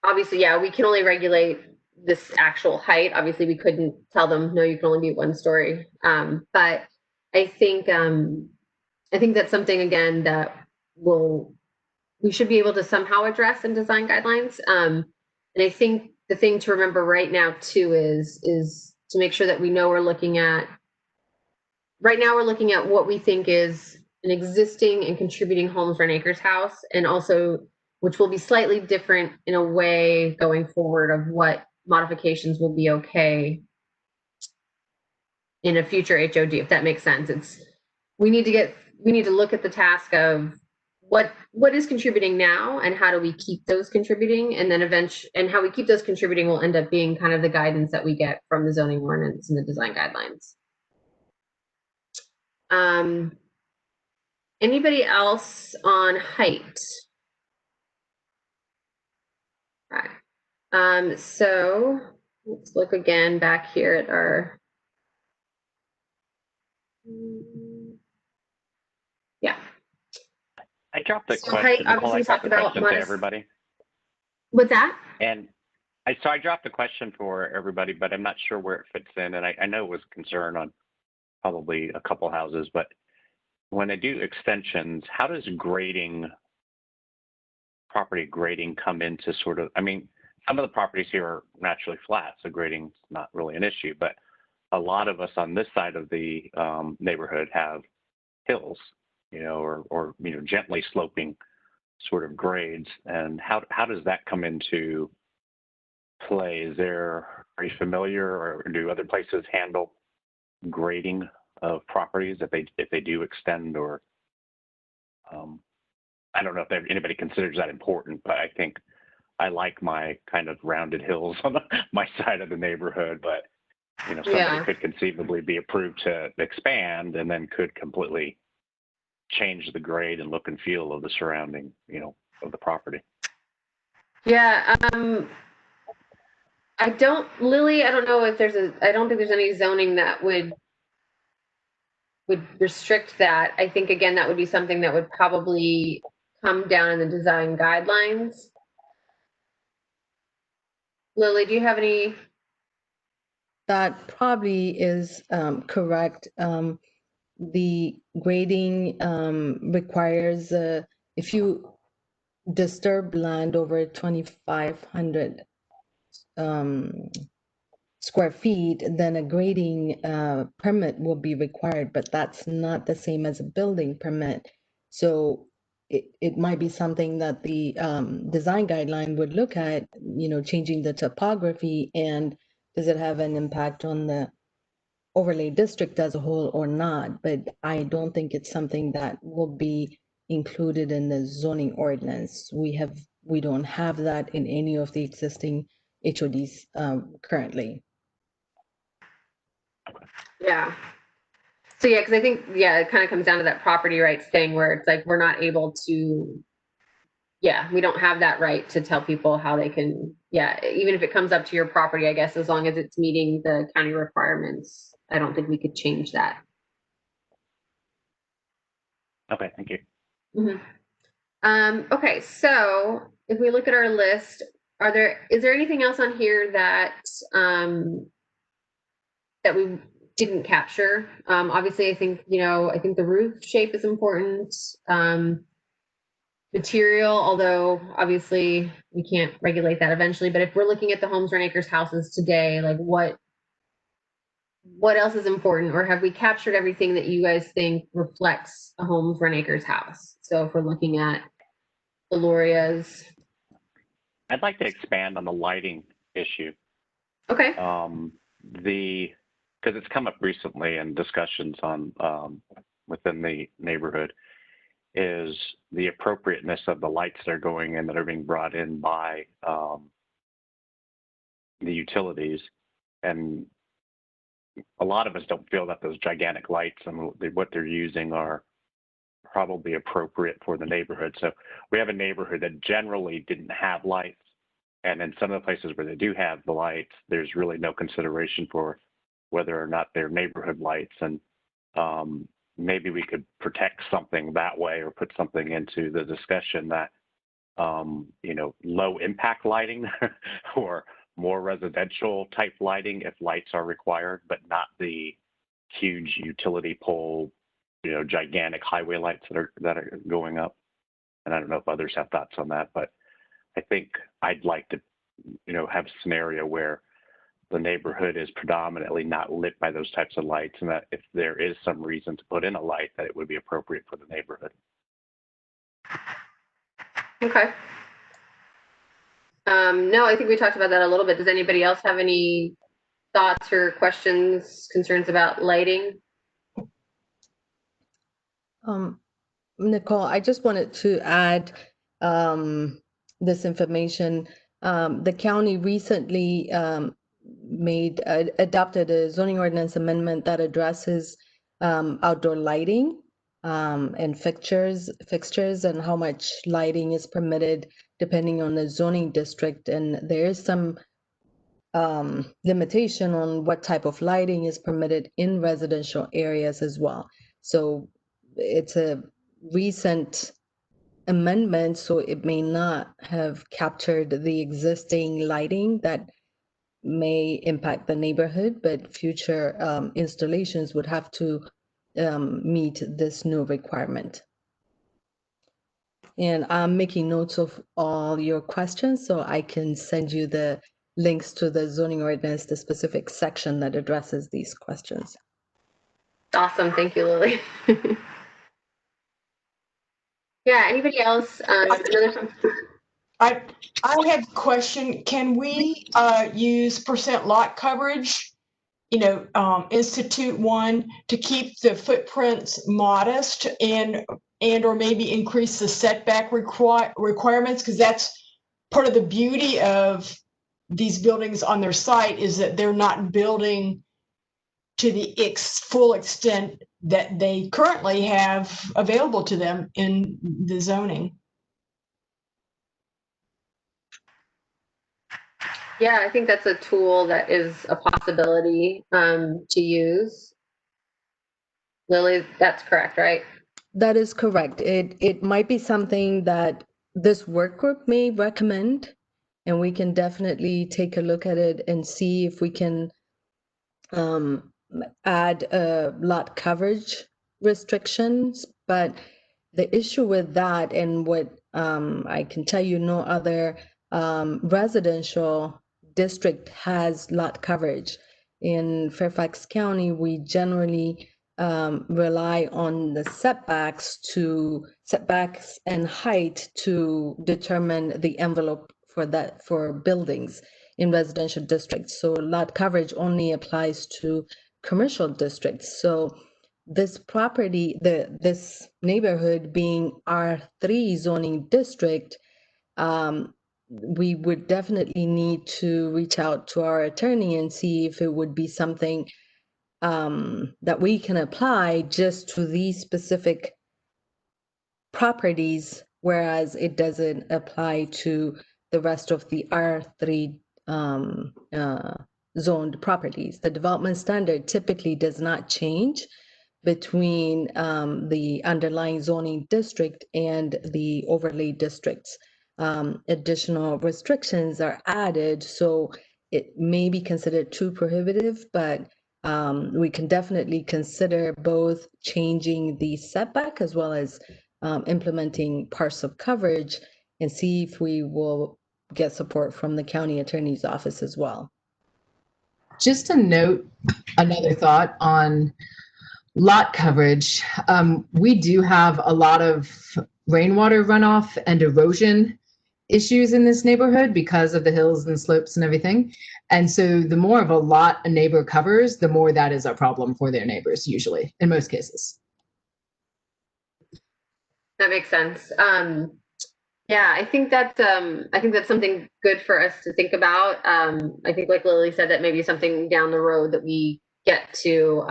obviously, yeah, we can only regulate this actual height. Obviously, we couldn't tell them, no, you can only be 1 story. But I think that's something again that we should be able to somehow address in design guidelines. And I think the thing to remember right now too is to make sure that we know we're looking at. Right now, we're looking at what we think is an existing and contributing Holmes Run Acres house, and also which will be slightly different in a way going forward of what modifications will be okay in a future HOD, if that makes sense. We need to look at the task of what is contributing now and how do we keep those contributing, and then and how we keep those contributing will end up being kind of the guidance that we get from the zoning ordinance and the design guidelines. Anybody else on height? Right. So let's look again back here at our. Yeah. I dropped the So question. height, Nicole, obviously I dropped talked the about question to everybody. With that? And I dropped the question for everybody, but I'm not sure where it fits in. And I know it was a concern on probably a couple houses, but when I do extensions, how does property grading come into sort of, I mean, some of the properties here are naturally flat, so grading's not really an issue, but a lot of us on this side of the neighborhood have hills, or gently sloping sort of grades. And how does that come into play? Are you familiar, or do other places handle grading of properties if they do extend, or I don't know if anybody considers that important, but I think I like my kind of rounded hills on my side of the neighborhood, but somebody could conceivably be approved to expand and then could completely change the grade and look and feel of the surrounding, of the property. Yeah. Lily, I don't know if I don't think there's any zoning that would restrict that. I think, again, that would be something that would probably come down in the design guidelines. Lily, do you have any? That probably is correct. The grading requires, if you disturb land over 2,500 square feet, then a grading permit will be required, but that's not the same as a building permit. So it might be something that the design guideline would look at, changing the topography, and does it have an impact on the overlay district as a whole or not? But I don't think it's something that will be, included in the zoning ordinance. We don't have that in any of the existing HODs currently. Yeah. So yeah, because I think, yeah, it kind of comes down to that property rights thing where it's like we're not able to, yeah, we don't have that right to tell people how they can, yeah, even if it comes up to your property, I guess, as long as it's meeting the county requirements, I don't think we could change that. Okay, thank you. Mm-hmm. Okay, so if we look at our list, is there anything else on here that that we didn't capture? Obviously, I think the roof shape is important. Material, although obviously we can't regulate that eventually, but if we're looking at the Holmes Run Acres houses today, like what else is important, or have we captured everything that you guys think reflects a Holmes Run Acres house? So if we're looking at the Lorias. I'd like to expand on the lighting issue. Okay. Because it's come up recently in discussions on within the neighborhood, is the appropriateness of the lights that are going in, that are being brought in by the utilities. And a lot of us don't feel that those gigantic lights and what they're using are probably appropriate for the neighborhood. So we have a neighborhood that generally didn't have lights. And in some of the places where they do have the lights, there's really no consideration for whether or not they're neighborhood lights. And maybe we could protect something that way, or put something into the discussion that, low impact lighting or more residential type lighting if lights are required, but not the huge utility pole, gigantic highway lights that are going up. And I don't know if others have thoughts on that, but I think I'd like to, have a scenario where the neighborhood is predominantly not lit by those types of lights, and that if there is some reason to put in a light, that it would be appropriate for the neighborhood. Okay. No, I think we talked about that a little bit. Does anybody else have any thoughts or questions, concerns about lighting? Nicole, I just wanted to add this information. The county recently adopted a zoning ordinance amendment that addresses outdoor lighting and fixtures and how much lighting is permitted depending on the zoning district. And there is some limitation on what type of lighting is permitted in residential areas as well. So it's a recent amendment, so it may not have captured the existing lighting that may impact the neighborhood, but future installations would have to meet this new requirement. And I'm making notes of all your questions so I can send you the links to the zoning ordinance, the specific section that addresses these questions. Awesome. Thank you, Lily. Yeah, anybody else? I have a question. Can we use percent lot coverage, institute one to keep the footprints modest and or maybe increase the setback requirements? Because that's part of the beauty of these buildings on their site, is that they're not building to the full extent that they currently have available to them in the zoning. Yeah, I think that's a tool that is a possibility to use. Lily, that's correct, right? That is correct. It might be something that this work group may recommend, and we can definitely take a look at it and see if we can add lot coverage restrictions. But the issue with that, and what I can tell you, no other residential district has lot coverage. In Fairfax County, we generally rely on the setbacks and height to determine the envelope for buildings in residential districts. So lot coverage only applies to commercial districts. So this property, this neighborhood being R3 zoning district, we would definitely need to reach out to our attorney and see if it would be something that we can apply just to these specific properties, whereas it doesn't apply to the rest of the R3 zoned properties. The development standard typically does not change between the underlying zoning district and the overlay districts. Additional restrictions are added, so it may be considered too prohibitive, but we can definitely consider both changing the setback as well as implementing parcel coverage, and see if we will get support from the county attorney's office as well. Just to note, another thought on lot coverage. We do have a lot of rainwater runoff and erosion issues in this neighborhood because of the hills and slopes and everything. And so the more of a lot a neighbor covers, the more that is a problem for their neighbors, usually, in most cases. That makes sense. Yeah, I think that's something good for us to think about. I think, like Lily said, that maybe something down the road that we get to.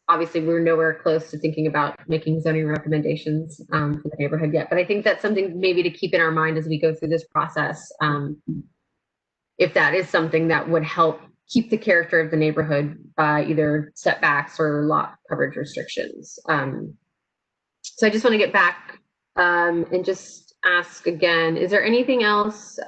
Obviously, we're nowhere close to thinking about making zoning recommendations for the neighborhood yet, but I think that's something maybe to keep in our mind as we go through this process. If that is something that would help keep the character of the neighborhood by either setbacks or lot coverage restrictions. So I just want to get back and just ask again, is there anything else,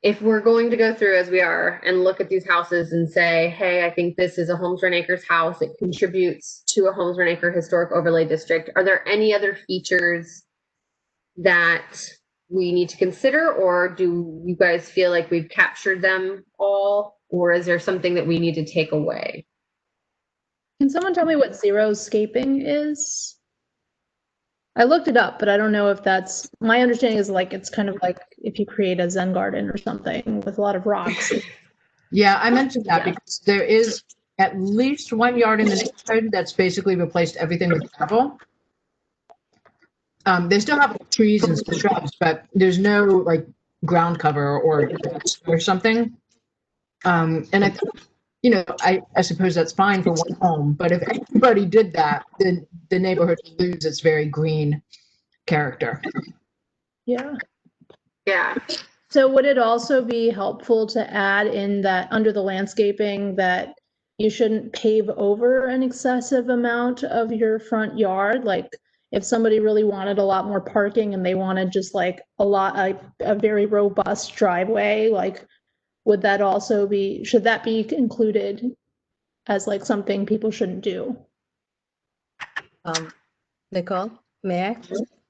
if we're going to go through as we are and look at these houses and say, hey, I think this is a Holmes Run Acres house, it contributes to a Holmes Run Acre historic overlay district, are there any other features that we need to consider, or do you guys feel like we've captured them all, or is there something that we need to take away? Can someone tell me what xeriscaping is? I looked it up, but I don't know if that's, my understanding is like, it's kind of like if you create a Zen garden or something with a lot of rocks. Yeah, I mentioned that because there is at least 1 yard in the neighborhood that's basically replaced everything with gravel. They still have trees and shrubs, but there's no like ground cover or something. And I think, you know, I suppose that's fine for one home, but if everybody did that, then the neighborhood would lose its very green character. Yeah. Yeah. So would it also be helpful to add in that under the landscaping that you shouldn't pave over an excessive amount of your front yard? Like if somebody really wanted a lot more parking and they wanted just like a very robust driveway, like would that also be, should that be included as like something people shouldn't do? Nicole, may I?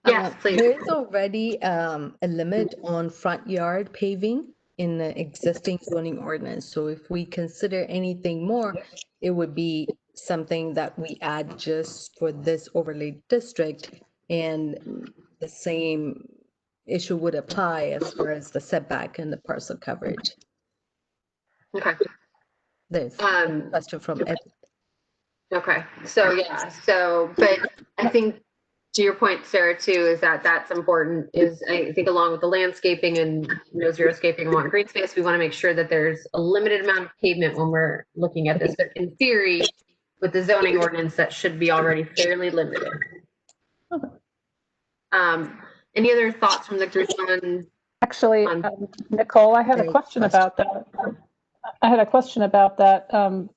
Yes, please. There is already a limit on front yard paving in the existing zoning ordinance. So if we consider anything more, it would be something that we add just for this overlay district, and the same issue would apply as far as the setback and the parcel coverage. Okay. There's a question from Ed. Okay. So yeah. So, but I think to your point, Sarah, too, is that that's important. Is I think along with the landscaping and xeriscaping and want green space, we want to make sure that there's a limited amount of pavement when we're looking at this. But in theory, with the zoning ordinance, that should be already fairly limited. Okay. Any other thoughts from the group on? Actually, Nicole, I had a question about that.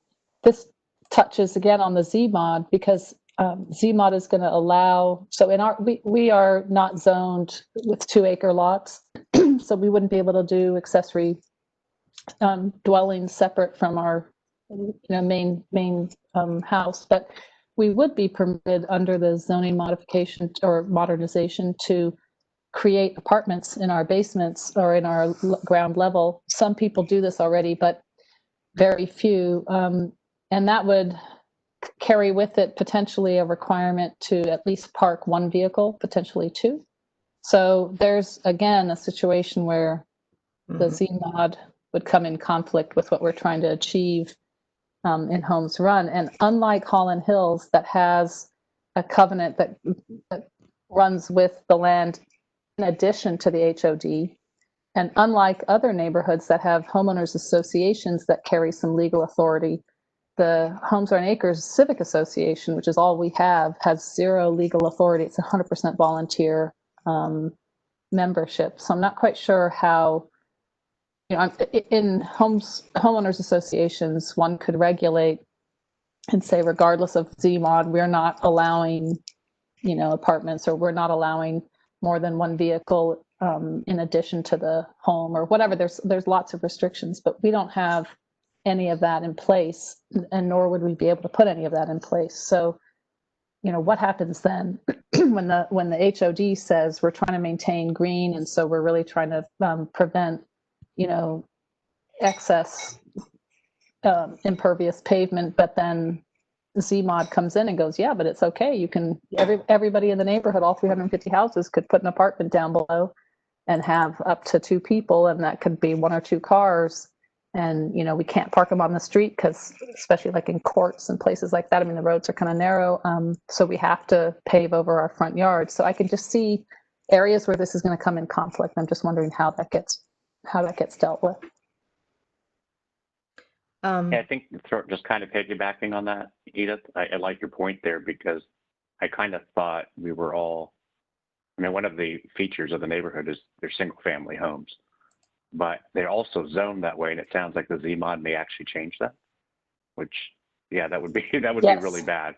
This touches again on the Zmod, because Zmod is going to allow, so in our, we are not zoned with 2-acre lots, so we wouldn't be able to do accessory dwellings separate from our main house, but we would be permitted under the zoning modification or modernization to create apartments in our basements or in our ground level. Some people do this already, but very few, and that would carry with it potentially a requirement to at least park 1 vehicle, potentially 2. So there's, again, a situation where the Zmod would come in conflict with what we're trying to achieve in Holmes Run. And unlike Holland Hills, that has a covenant that runs with the land in addition to the HOD, and unlike other neighborhoods that have homeowners associations that carry some legal authority, the Homes on Acres Civic Association, which is all we have, has zero legal authority. It's 100% volunteer membership. So I'm not quite sure how, in homeowners associations, one could regulate and say, regardless of Zmod, we're not allowing, apartments, or we're not allowing more than one vehicle in addition to the home, or whatever. There's lots of restrictions, but we don't have any of that in place, and nor would we be able to put any of that in place. So, what happens then when the HOD says we're trying to maintain green, and so we're really trying to prevent, excess impervious pavement, but then Zmod comes in and goes, yeah, but it's okay. You can, everybody in the neighborhood, all 350 houses could put an apartment down below and have up to 2 people, and that could be 1 or 2 cars. And, we can't park them on the street because, especially like in courts and places like that, I mean, the roads are kind of narrow. So we have to pave over our front yard. So I can just see areas where this is going to come in conflict. I'm just wondering how that gets dealt with. Yeah, I think just kind of piggybacking on that, Edith, I like your point there, because I kind of thought we were all, one of the features of the neighborhood is they're single family homes, but they're also zoned that way. And it sounds like the Zmod may actually change that, which, yeah, that would be really bad.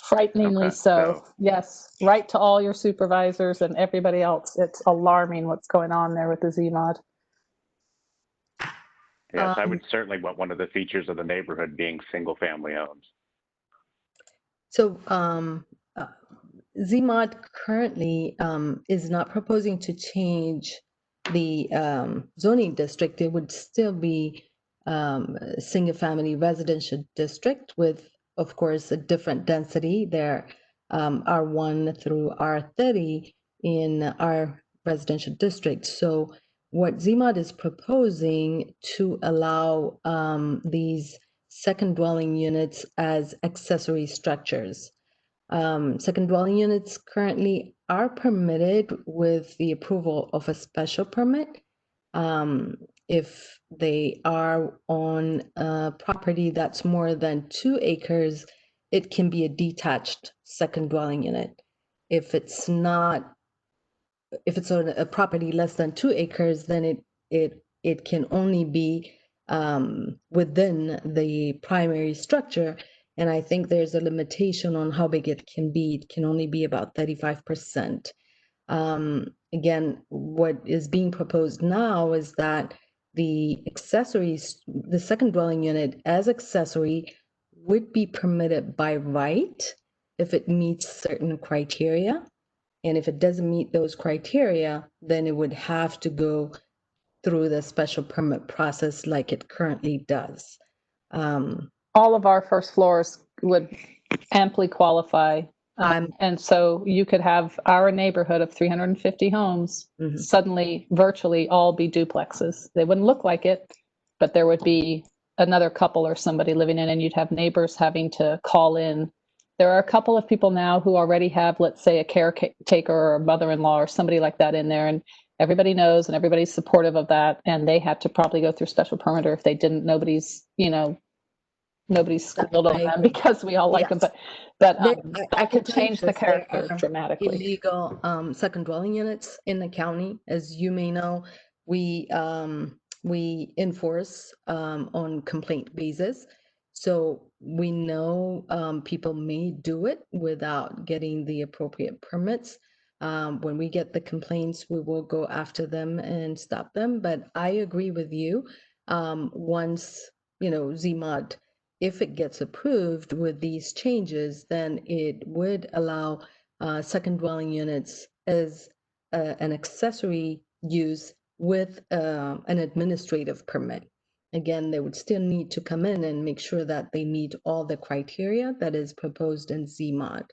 Frighteningly Okay, so. Yes. Right to all your supervisors and everybody else. It's alarming what's going on there with the Zmod. Yes, I would certainly want one of the features of the neighborhood being single family homes. So Zmod currently is not proposing to change the zoning district. It would still be a single family residential district with, of course, a different density. There R1 through R30 in our residential district. So what Zmod is proposing to allow these second dwelling units as accessory structures. Second dwelling units currently are permitted with the approval of a special permit. If they are on a property that's more than 2 acres, it can be a detached second dwelling unit. If it's on a property less than 2 acres, then it can only be within the primary structure. And I think there's a limitation on how big it can be. It can only be about 35%. Again, what is being proposed now is that the second dwelling unit as accessory would be permitted by right if it meets certain criteria. And if it doesn't meet those criteria, then it would have to go through the special permit process like it currently does. All of our first floors would amply qualify. And so you could have our neighborhood of 350 homes suddenly virtually all be duplexes. They wouldn't look like it, but there would be another couple or somebody living in, and you'd have neighbors having to call in. There are a couple of people now who already have, let's say, a caretaker or a mother-in-law or somebody like that in there, and everybody knows and everybody's supportive of that, and they had to probably go through special permit, or if they didn't, nobody's squealed on them because we all like them, but I could change the character dramatically. Illegal second dwelling units in the county, as you may know, we enforce on complaint basis. So we know people may do it without getting the appropriate permits. When we get the complaints, we will go after them and stop them. But I agree with you. Once, Zmod, if it gets approved with these changes, then it would allow second dwelling units as an accessory use with an administrative permit. Again, they would still need to come in and make sure that they meet all the criteria that is proposed in Zmod.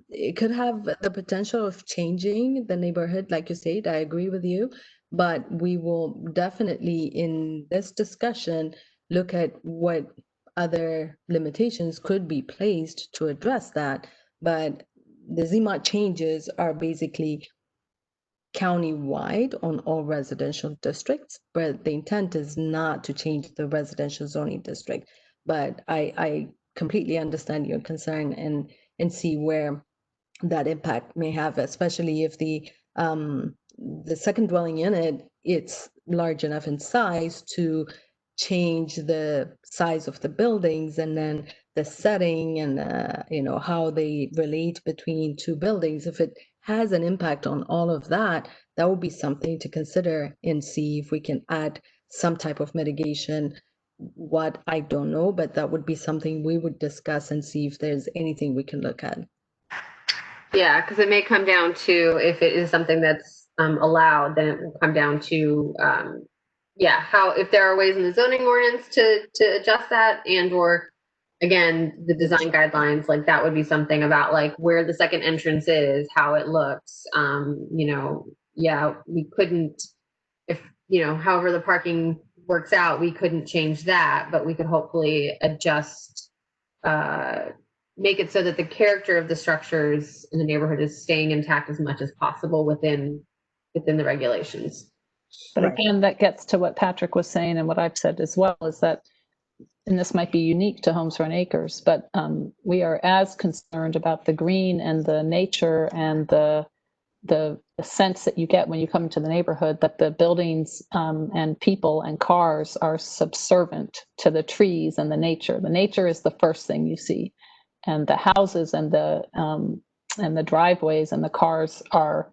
It could have the potential of changing the neighborhood, like you said, I agree with you, but we will definitely in this discussion look at what other limitations could be placed to address that. But the Zmod changes are basically county-wide on all residential districts, but the intent is not to change the residential zoning district. But I completely understand your concern and see where that impact may have, especially if the second dwelling unit, it's large enough in size to change the size of the buildings, and then the setting and how they relate between two buildings. If it has an impact on all of that, that would be something to consider and see if we can add some type of mitigation. What, I don't know, but that would be something we would discuss and see if there's anything we can look at. Yeah, because it may come down to, if it is something that's allowed, then it will come down to, how, if there are ways in the zoning ordinance to adjust that, and or again, the design guidelines, like that would be something about like where the second entrance is, how it looks. We couldn't, if, however the parking works out, we couldn't change that, but we could hopefully adjust, make it so that the character of the structures in the neighborhood is staying intact as much as possible within the regulations. But again, that gets to what Patrick was saying and what I've said as well, is that, and this might be unique to Homes Run Acres, but we are as concerned about the green and the nature and the sense that you get when you come into the neighborhood, that the buildings and people and cars are subservient to the trees and the nature. The nature is the first thing you see, and the houses and the driveways and the cars are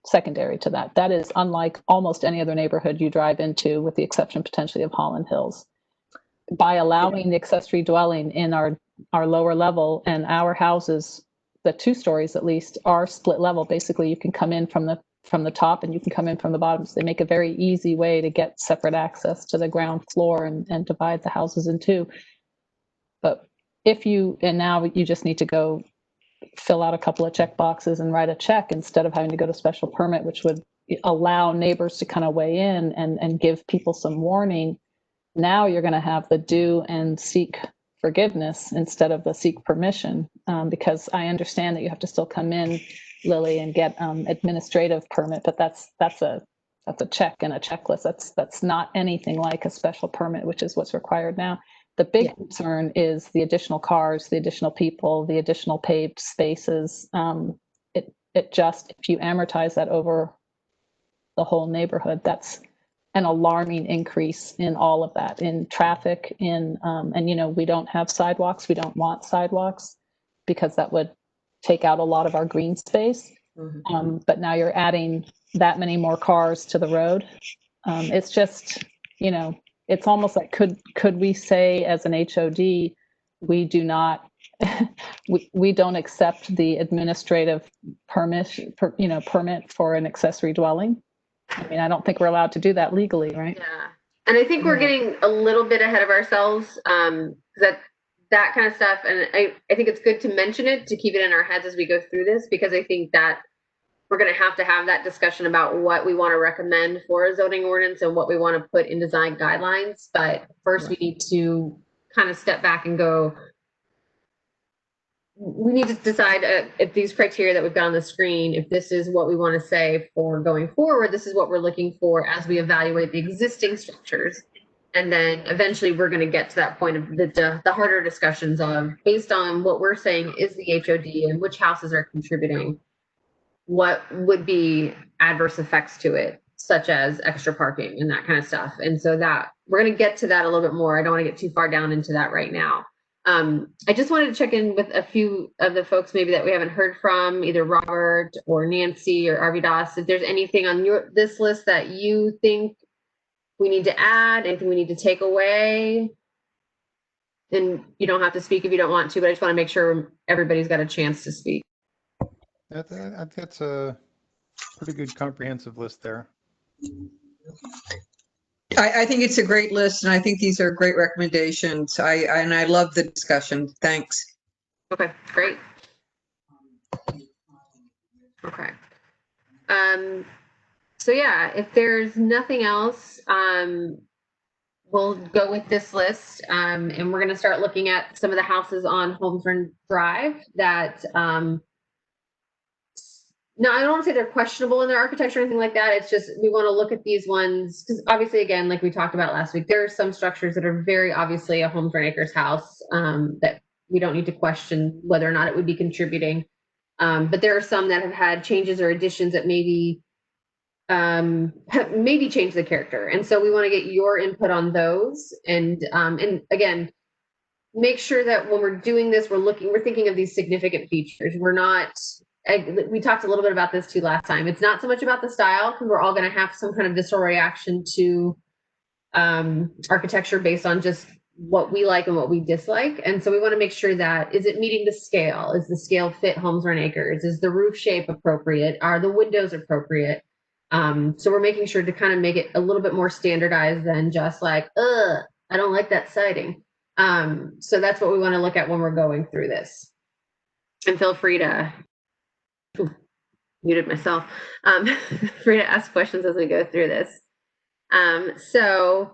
secondary to that. That is unlike almost any other neighborhood you drive into, with the exception potentially of Holland Hills. By allowing the accessory dwelling in our lower level, and our houses, the 2 stories at least, are split level. Basically, you can come in from the top and you can come in from the bottom. So they make a very easy way to get separate access to the ground floor and divide the houses in 2. But now you just need to go fill out a couple of check boxes and write a check, instead of having to go to special permit, which would allow neighbors to kind of weigh in and give people some warning. Now you're going to have the do and seek forgiveness instead of the seek permission, because I understand that you have to still come in, Lily, and get administrative permit, but that's a check and a checklist. That's not anything like a special permit, which is what's required now. The big concern is the additional cars, the additional people, the additional paved spaces. It just, if you amortize that over the whole neighborhood, that's an alarming increase in all of that, in traffic, and we don't have sidewalks. We don't want sidewalks because that would take out a lot of our green space. But now you're adding that many more cars to the road. It's just, it's almost like, could we say as an HOD, we do not, we don't accept the administrative permit for an accessory dwelling? I mean, I don't think we're allowed to do that legally, right? Yeah. And I think we're getting a little bit ahead of ourselves, that kind of stuff. And I think it's good to mention it, to keep it in our heads as we go through this, because I think that we're going to have that discussion about what we want to recommend for a zoning ordinance and what we want to put in design guidelines. But first we need to kind of step back and go, we need to decide if these criteria that we've got on the screen, if this is what we want to say for going forward, this is what we're looking for as we evaluate the existing structures. And then eventually we're going to get to that point of the harder discussions of, based on what we're saying is the HOD and which houses are contributing, what would be adverse effects to it, such as extra parking and that kind of stuff. And so that we're going to get to that a little bit more. I don't want to get too far down into that right now. I just wanted to check in with a few of the folks maybe that we haven't heard from, either Robert or Nancy or Arvidas, if there's anything on this list that you think we need to add, anything we need to take away. And you don't have to speak if you don't want to, but I just want to make sure everybody's got a chance to speak. That's a pretty good comprehensive list there. I think it's a great list, and I think these are great recommendations. I love the discussion. Thanks. Okay, great. Okay. So yeah, if there's nothing else, we'll go with this list, and we're going to start looking at some of the houses on Holmes Run Drive that, no, I don't want to say they're questionable in their architecture or anything like that. It's just we want to look at these ones because obviously, again, like we talked about last week, there are some structures that are very obviously a Holmes Run Acres house that we don't need to question whether or not it would be contributing. But there are some that have had changes or additions that maybe change the character, and so we want to get your input on those. And again, make sure that when we're doing this, we're thinking of these significant features. We're not. We talked a little bit about this too last time. It's not so much about the style because we're all going to have some kind of visceral reaction to architecture based on just what we like and what we dislike. And so we want to make sure that, is it meeting the scale? Is the scale fit Holmes Run Acres? Is the roof shape appropriate? Are the windows appropriate? So we're making sure to kind of make it a little bit more standardized than just like, I don't like that siding. So that's what we want to look at when we're going through this. And feel free to, muted myself, free to ask questions as we go through this. So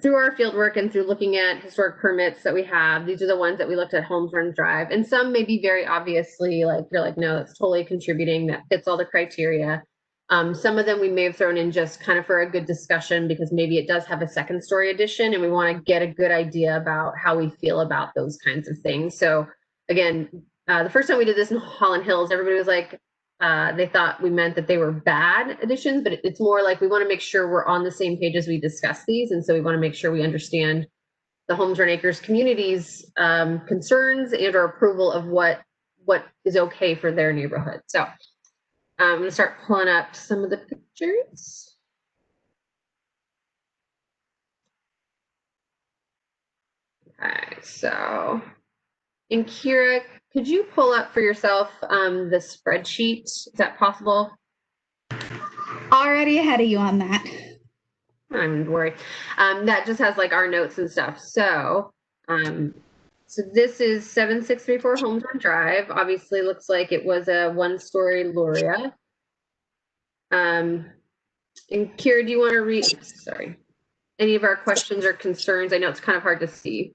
through our field work and through looking at historic permits that we have, these are the ones that we looked at Holmes Run Drive. And some may be very obviously like, you're like, no, that's totally contributing, that fits all the criteria. Some of them we may have thrown in just kind of for a good discussion because maybe it does have a second story addition and we want to get a good idea about how we feel about those kinds of things. So again, the first time we did this in Holland Hills, everybody was like, they thought we meant that they were bad additions, but it's more like we want to make sure we're on the same page as we discuss these. And so we want to make sure we understand the Holmes Run Acres community's concerns and or approval of what is okay for their neighborhood. So I'm going to start pulling up some of the pictures. Okay, so, and Kira, could you pull up for yourself the spreadsheet? Is that possible? Already ahead of you on that. I'm worried. That just has like our notes and stuff. So, so this is 7634 Holmes Run Drive. Obviously looks like it was a one-story Luria. And Kira, do you want to read, sorry, any of our questions or concerns? I know it's kind of hard to see.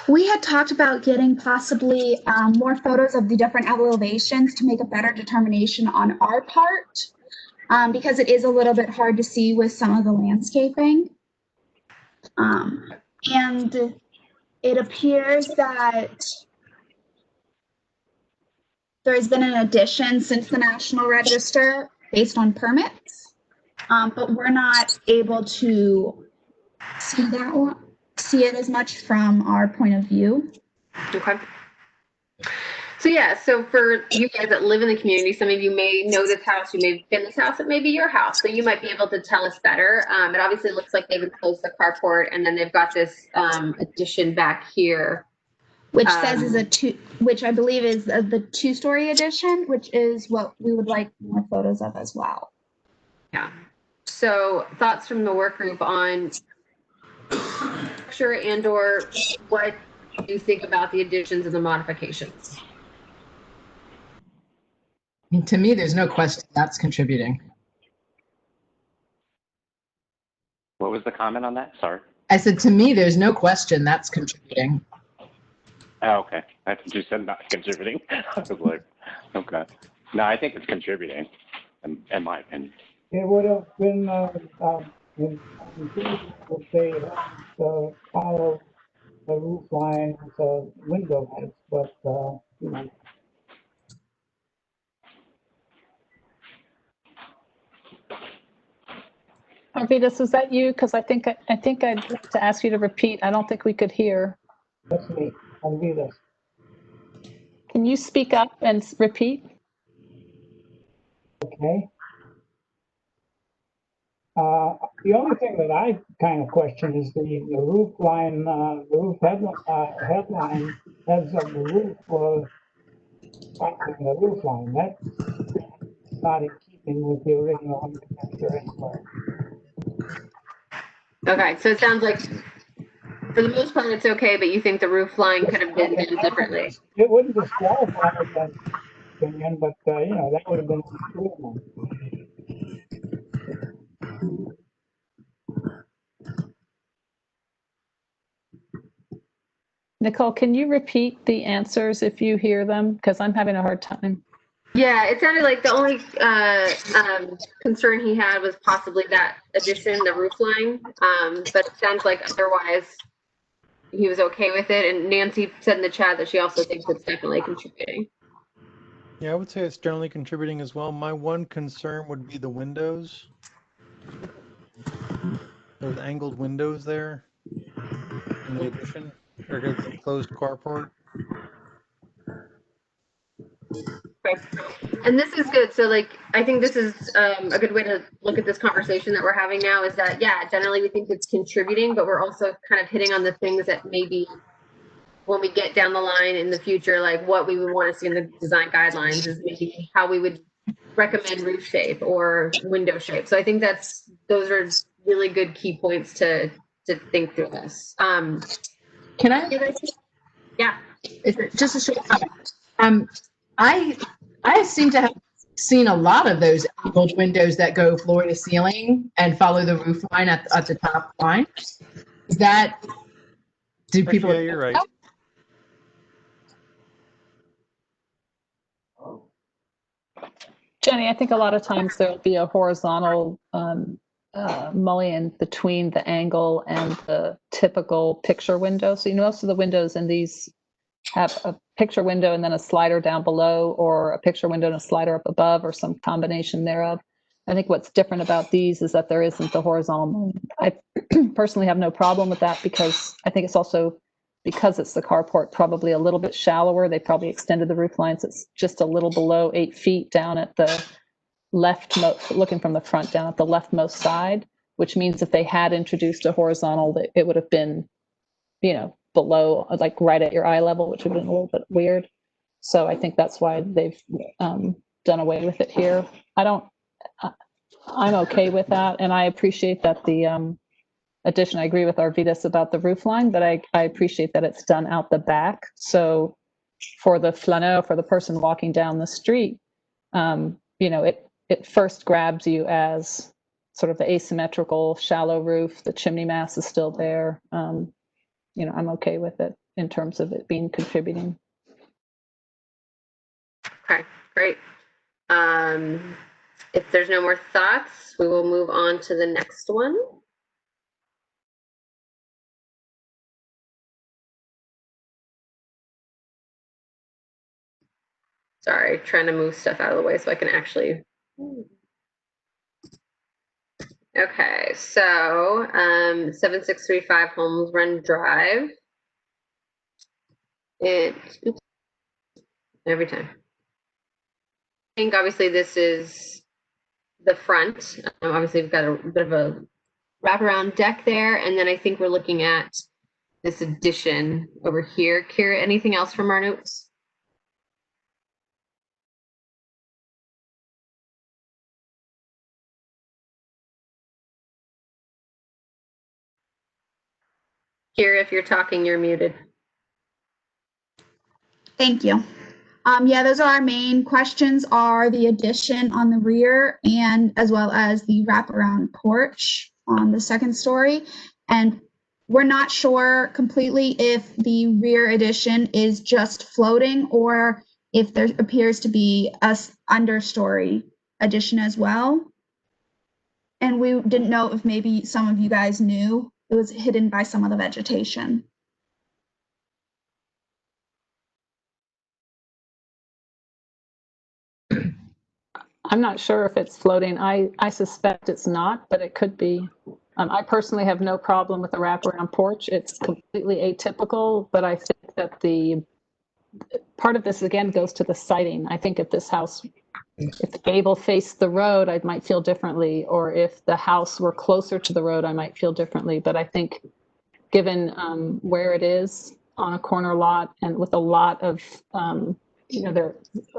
We had talked about getting possibly more photos of the different elevations to make a better determination on our part, because it is a little bit hard to see with some of the landscaping. And it appears that there's been an addition since the National Register based on permits, but we're not able to see that one. See it as much from our point of view. Okay. So yeah, so for you guys that live in the community, some of you may know this house, you may have been in this house, it may be your house, so you might be able to tell us better. It obviously looks like they've enclosed the carport and then they've got this addition back here. Which says is which I believe is the two-story addition, which is what we would like more photos of as well. Yeah. So thoughts from the work group on structure and or what do you think about the additions and the modifications? To me, there's no question that's contributing. What was the comment on that? Sorry. I said, to me, there's no question that's contributing. Oh, okay. I thought you said not contributing. I was like, okay. No, I think it's contributing, in my opinion. It would have been if they follow the roof line with the window heights, but you know. Arvidas, was that you? Because I think I'd like to ask you to repeat. I don't think we could hear. That's me, Arvidas. Can you speak up and repeat? Okay. The only thing that I kind of question is the roof line, the roof headline heads of the roof the roof line. That's not in keeping with the original architecture anyway. Okay, so it sounds like for the most part it's okay, but you think the roof line could have been done differently. It wouldn't disqualify them opinion, but, you know, that would have been cool. Nicole, can you repeat the answers if you hear them? Because I'm having a hard time. Yeah, it sounded like the only concern he had was possibly that addition, the roof line. But it sounds like otherwise he was okay with it. And Nancy said in the chat that she also thinks it's definitely contributing. Yeah, I would say it's generally contributing as well. My one concern would be the windows. Those angled windows there in the addition, or the closed carport. Okay. And this is good. So like, I think this is a good way to look at this conversation that we're having now is that, yeah, generally we think it's contributing, but we're also kind of hitting on the things that maybe when we get down the line in the future, like what we would want to see in the design guidelines is maybe how we would recommend roof shape or window shape. So I think those are really good key points to think through this. Can I? Yeah. Just a short comment. I seem to have seen a lot of those angled windows that go floor to ceiling and follow the roof line at the top line. Is that, do people? Yeah, you're right. Jenny, I think a lot of times there'll be a horizontal mullion between the angle and the typical picture window. So most of the windows in these have a picture window and then a slider down below, or a picture window and a slider up above, or some combination thereof. I think what's different about these is that there isn't the horizontal mullion. I personally have no problem with that because I think it's also, because it's the carport, probably a little bit shallower. They probably extended the roof lines. It's just a little below 8 feet down at the leftmost, looking from the front, down at the leftmost side, which means if they had introduced a horizontal, it would have been, below, like right at your eye level, which would have been a little bit weird. So I think that's why they've done away with it here. I'm okay with that. And I appreciate that the addition, I agree with Arvidas about the roof line, but I appreciate that it's done out the back. So for the flaneur, for the person walking down the street, it first grabs you as sort of the asymmetrical shallow roof. The chimney mass is still there. I'm okay with it in terms of it being contributing. Okay, great. If there's no more thoughts, we will move on to the next one. Sorry, trying to move stuff out of the way so I can actually. Okay, so 7635 Holmes Run Drive. Every time. I think obviously this is the front. Obviously we've got a bit of a wraparound deck there, and then I think we're looking at this addition over here. Kira, anything else from our notes? Kira, if you're talking, you're muted. Thank you. Yeah, those are our main questions, are the addition on the rear and as well as the wraparound porch on the second story. And we're not sure completely if the rear addition is just floating or if there appears to be a understory addition as well. And we didn't know if maybe some of you guys knew it was hidden by some of the vegetation. I'm not sure if it's floating. I suspect it's not, but it could be. I personally have no problem with the wraparound porch. It's completely atypical, but I think that the part of this again goes to the siting. I think if this house, if the gable faced the road, I might feel differently, or if the house were closer to the road, I might feel differently. But I think given where it is on a corner lot and with a lot of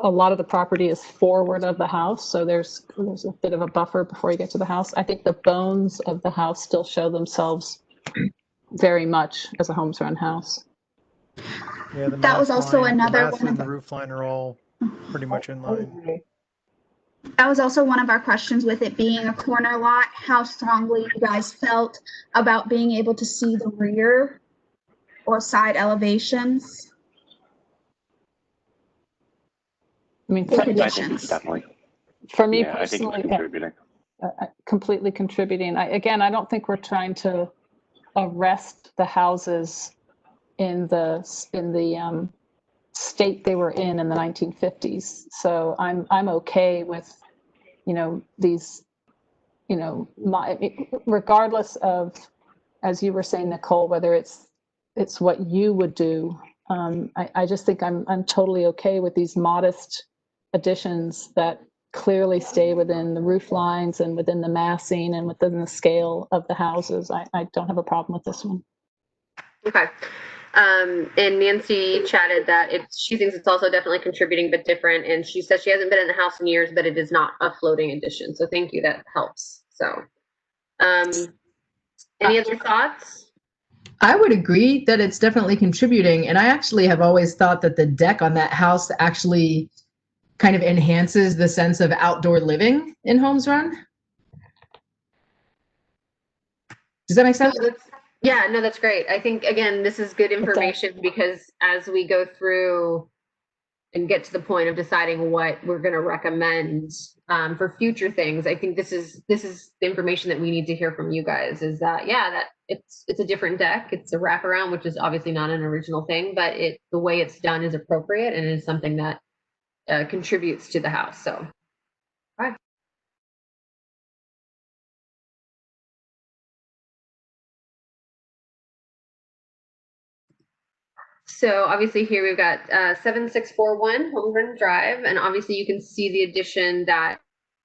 a lot of the property is forward of the house, so there's a bit of a buffer before you get to the house. I think the bones of the house still show themselves very much as a Holmes Run house. Yeah, that was also another one. And the roof line are all pretty much in I would line. agree. That was also one of our questions with it being a corner lot, how strongly you guys felt about being able to see the rear or side elevations. I mean, With I think it's additions. definitely, for me yeah, I think it's personally, contributing. completely contributing. Again, I don't think we're trying to arrest the houses in the state they were in the 1950s. So I'm okay with, these, regardless of, as you were saying, Nicole, whether it's what you would do. I just think I'm totally okay with these modest additions that clearly stay within the roof lines and within the massing and within the scale of the houses. I don't have a problem with this one. Okay. And Nancy chatted that she thinks it's also definitely contributing, but different. And she says she hasn't been in the house in years, but it is not a floating addition. So thank you. That helps. So, any other thoughts? I would agree that it's definitely contributing. And I actually have always thought that the deck on that house actually kind of enhances the sense of outdoor living in Holmes Run. Does that make sense? Yeah, no, that's great. I think, again, this is good information because as we go through and get to the point of deciding what we're going to recommend for future things, I think this is the information that we need to hear from you guys is that, yeah, that it's a different deck. It's a wraparound, which is obviously not an original thing, but the way it's done is appropriate and is something that contributes to the house. So, all right. So obviously here we've got 7641 Home Run Drive, and obviously you can see the addition that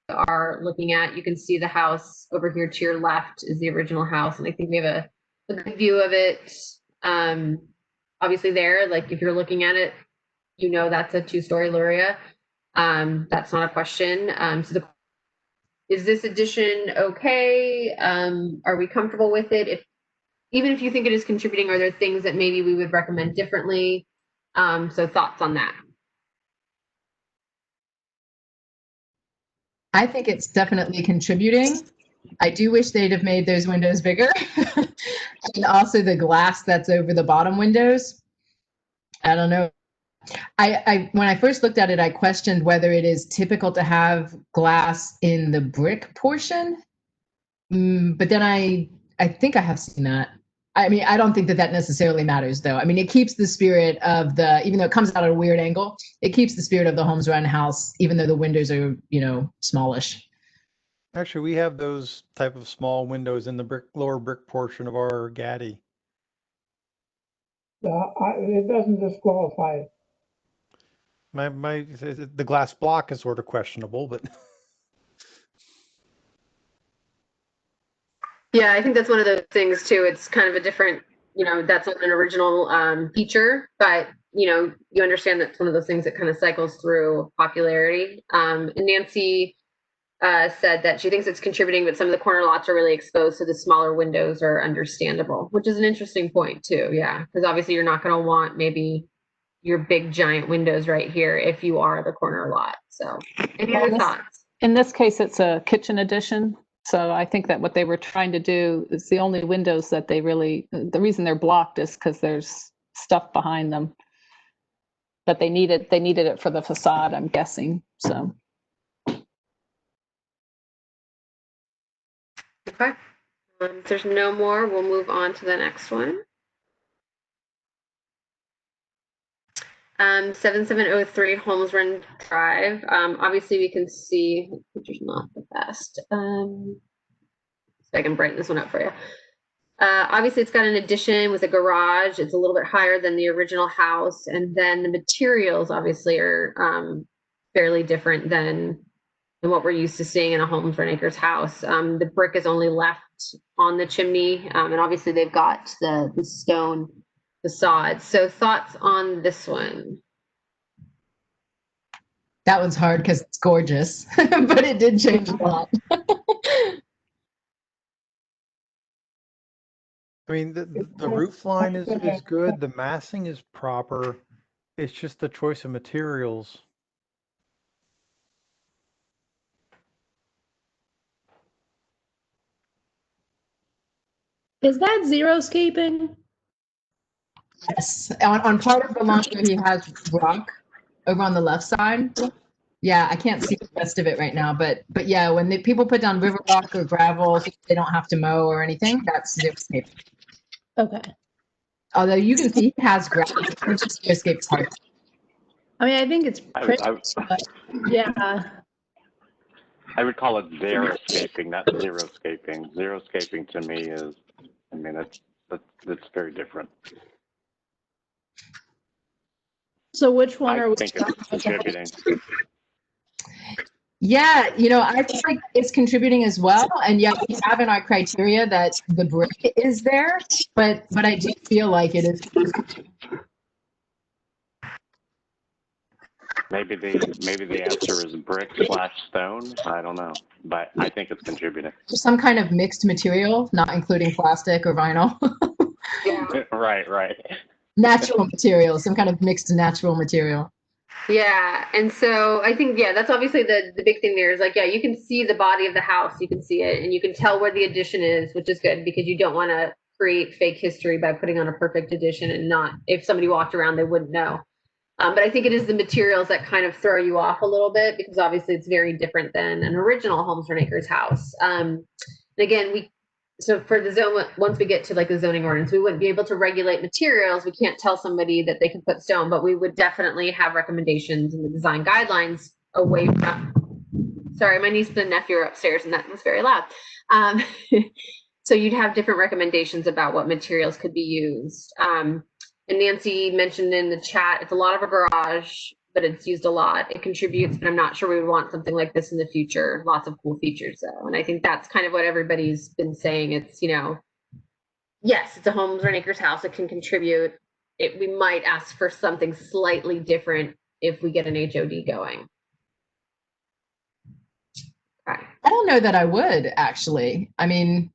you are looking at. You can see the house over here to your left is the original house, and I think we have a good view of it. Obviously there, like if you're looking at it, that's a 2-story Luria. That's not a question. Is this addition okay? Are we comfortable with it? Even if you think it is contributing, are there things that maybe we would recommend differently? So thoughts on that? I think it's definitely contributing. I do wish they'd have made those windows bigger. And also the glass that's over the bottom windows. I don't know. When I first looked at it, I questioned whether it is typical to have glass in the brick portion. But then I think I have seen that. I mean, I don't think that necessarily matters, though. I mean, it keeps the spirit of even though it comes out at a weird angle, it keeps the spirit of the Holmes Run house, even though the windows are, smallish. Actually, we have those type of small windows in the lower brick portion of our Gaddy. It doesn't disqualify it. The glass block is sort of questionable, but Yeah, I think that's one of those things too. It's kind of a different, that's not an original feature, but you understand that's one of those things that kind of cycles through popularity. And Nancy said that she thinks it's contributing, but some of the corner lots are really exposed, so the smaller windows are understandable, which is an interesting point too. Yeah, because obviously you're not going to want maybe your big giant windows right here if you are the corner lot. So, any other thoughts? In this case, it's a kitchen addition. So I think that what they were trying to do is the only windows that the reason they're blocked is because there's stuff behind them. But they needed it for the facade, I'm guessing. So. Okay. If there's no more, we'll move on to the next one. 7703 Holmes Run Drive. Obviously we can see, the picture's not the best. So I can brighten this one up for you. Obviously it's got an addition with a garage. It's a little bit higher than the original house. And then the materials obviously are fairly different than what we're used to seeing in a Holmes Run Acres house. The brick is only left on the chimney. And obviously they've got the stone facade. So thoughts on this one? That one's hard because it's gorgeous, but it did change a lot. I mean, the roof line is good. The massing is proper. It's just the choice of materials. Is that xeriscaping? Yes, on part of the lawn where he has rock over on the left side. Yeah, I can't see the rest of it right now, but yeah, when the people put down river rock or gravel, so they don't have to mow or anything, that's xeriscaping. Okay. Although you can see he has gravel, it's just xeriscape part. I mean, I think it's pretty, but yeah. I would call it xeriscaping, not zeroscaping. Zeroscaping to me is, I mean, it's very different. So which one I are we? think it's contributing. Yeah, I feel like it's contributing as well. And yeah, we have in our criteria that the brick is there, but I do feel like it is. Maybe the answer is brick/stone. I don't know, but I think it's contributing. Some kind of mixed material, not including plastic or vinyl. Yeah. Right. Natural material, some kind of mixed natural material. Yeah, and so I think, yeah, that's obviously the big thing there is like, yeah, you can see the body of the house, you can see it, and you can tell where the addition is, which is good because you don't want to create fake history by putting on a perfect addition and not, if somebody walked around, they wouldn't know. But I think it is the materials that kind of throw you off a little bit because obviously it's very different than an original Holmes Run Acres house. And again, so for the zone, once we get to like the zoning ordinance, we wouldn't be able to regulate materials. We can't tell somebody that they can put stone, but we would definitely have recommendations in the design guidelines away from, sorry, my niece and nephew are upstairs and that was very loud. So you'd have different recommendations about what materials could be used. And Nancy mentioned in the chat, it's a lot of a garage, but it's used a lot. It contributes, but I'm not sure we would want something like this in the future. Lots of cool features though. And I think that's kind of what everybody's been saying. It's, yes, it's a Holmes Run Acres house. It can contribute. We might ask for something slightly different if we get an HOD going. Okay. I don't know that I would actually. I mean,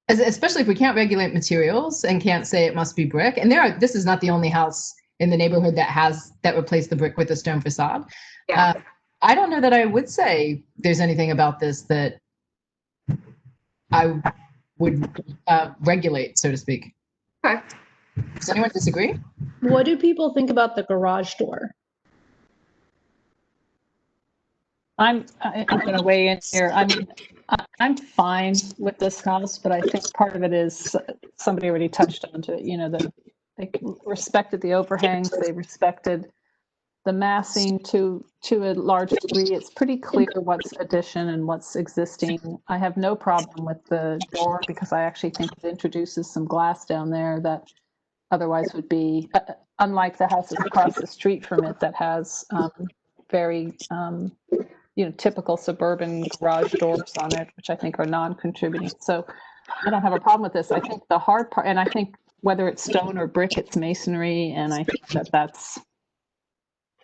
especially if we can't regulate materials and can't say it must be brick. And this is not the only house in the neighborhood that replaced the brick with a stone facade. Yeah. I don't know that I would say there's anything about this that I would regulate, so to speak. Okay. Does anyone disagree? What do people think about the garage door? I'm going to weigh in here. I'm fine with this house, but I think part of it is somebody already touched onto it. They respected the overhangs, they respected the massing to a large degree. It's pretty clear what's addition and what's existing. I have no problem with the door because I actually think it introduces some glass down there that otherwise would be, unlike the houses across the street from it that has very typical suburban garage doors on it, which I think are non-contributing. So I don't have a problem with this. I think the hard part, and I think whether it's stone or brick, it's masonry. And I think that's,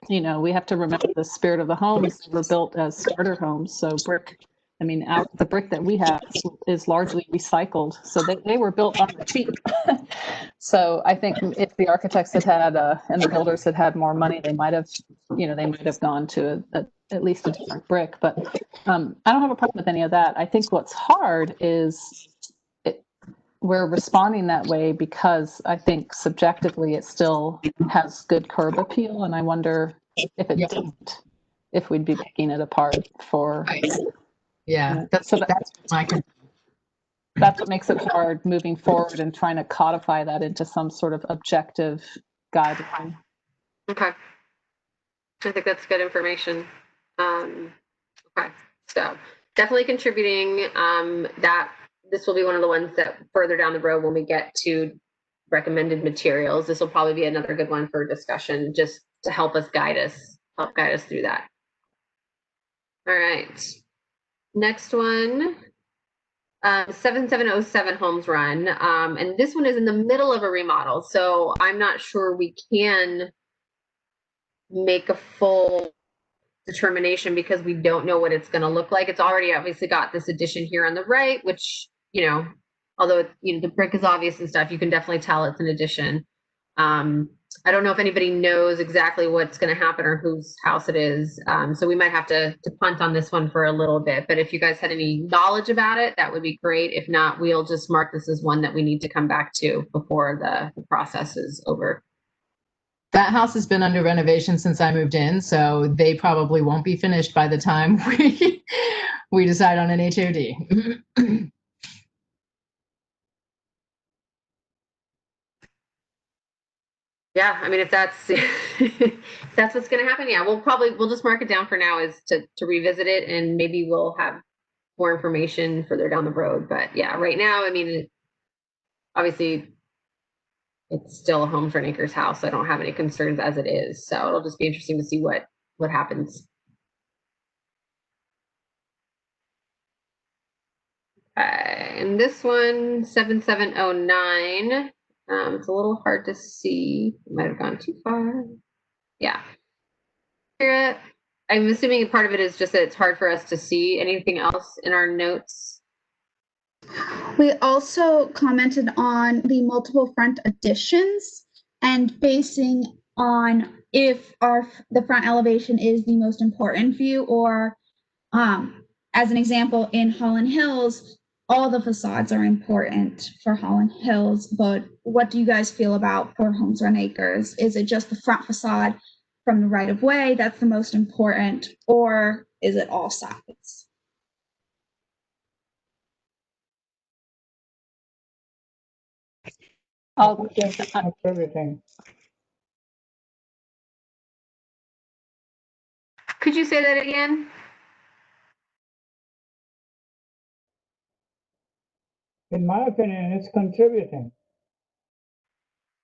we have to remember the spirit of the homes were built as starter homes. So brick, the brick that we have is largely recycled. So they were built on the cheap. So I think if the architects had and the builders had more money, they might have gone to at least a different brick. But I don't have a problem with any of that. I think what's hard is we're responding that way because I think subjectively it still has good curb appeal. And I wonder if it didn't, if we'd be picking it apart for. Yeah, that's my concern. That's what makes it hard moving forward and trying to codify that into some sort of objective guideline. Okay. I think that's good information. Okay, so definitely contributing. That this will be one of the ones that further down the road when we get to recommended materials, this will probably be another good one for discussion just to help guide us through that. All right. Next one, 7707 Holmes Run. And this one is in the middle of a remodel. So I'm not sure we can make a full determination because we don't know what it's going to look like. It's already obviously got this addition here on the right, which, although the brick is obvious and stuff, you can definitely tell it's an addition. I don't know if anybody knows exactly what's going to happen or whose house it is. So we might have to punt on this one for a little bit. But if you guys had any knowledge about it, that would be great. If not, we'll just mark this as one that we need to come back to before the process is over. That house has been under renovation since I moved in, so they probably won't be finished by the time we decide on an HOD. Yeah, I mean, if that's if that's what's going to happen, yeah, we'll just mark it down for now as to revisit it, and maybe we'll have more information further down the road. But yeah, right now, I mean, obviously, it's still a Homes Rent Acres house. I don't have any concerns as it is, so it'll just be interesting to see what happens. Okay, and this one, 7709. It's a little hard to see. It might have gone too far. Yeah. Kira, I'm assuming part of it is just that it's hard for us to see. Anything else in our notes? We also commented on the multiple front additions and basing on if the front elevation is the most important view, or as an example, in Holland Hills, all the facades are important for Holland Hills, but what do you guys feel about for Homes Rent Acres? Is it just the front facade from the right of way that's the most important, or is it all sides? Everything. Could you say that again? In my opinion, it's contributing.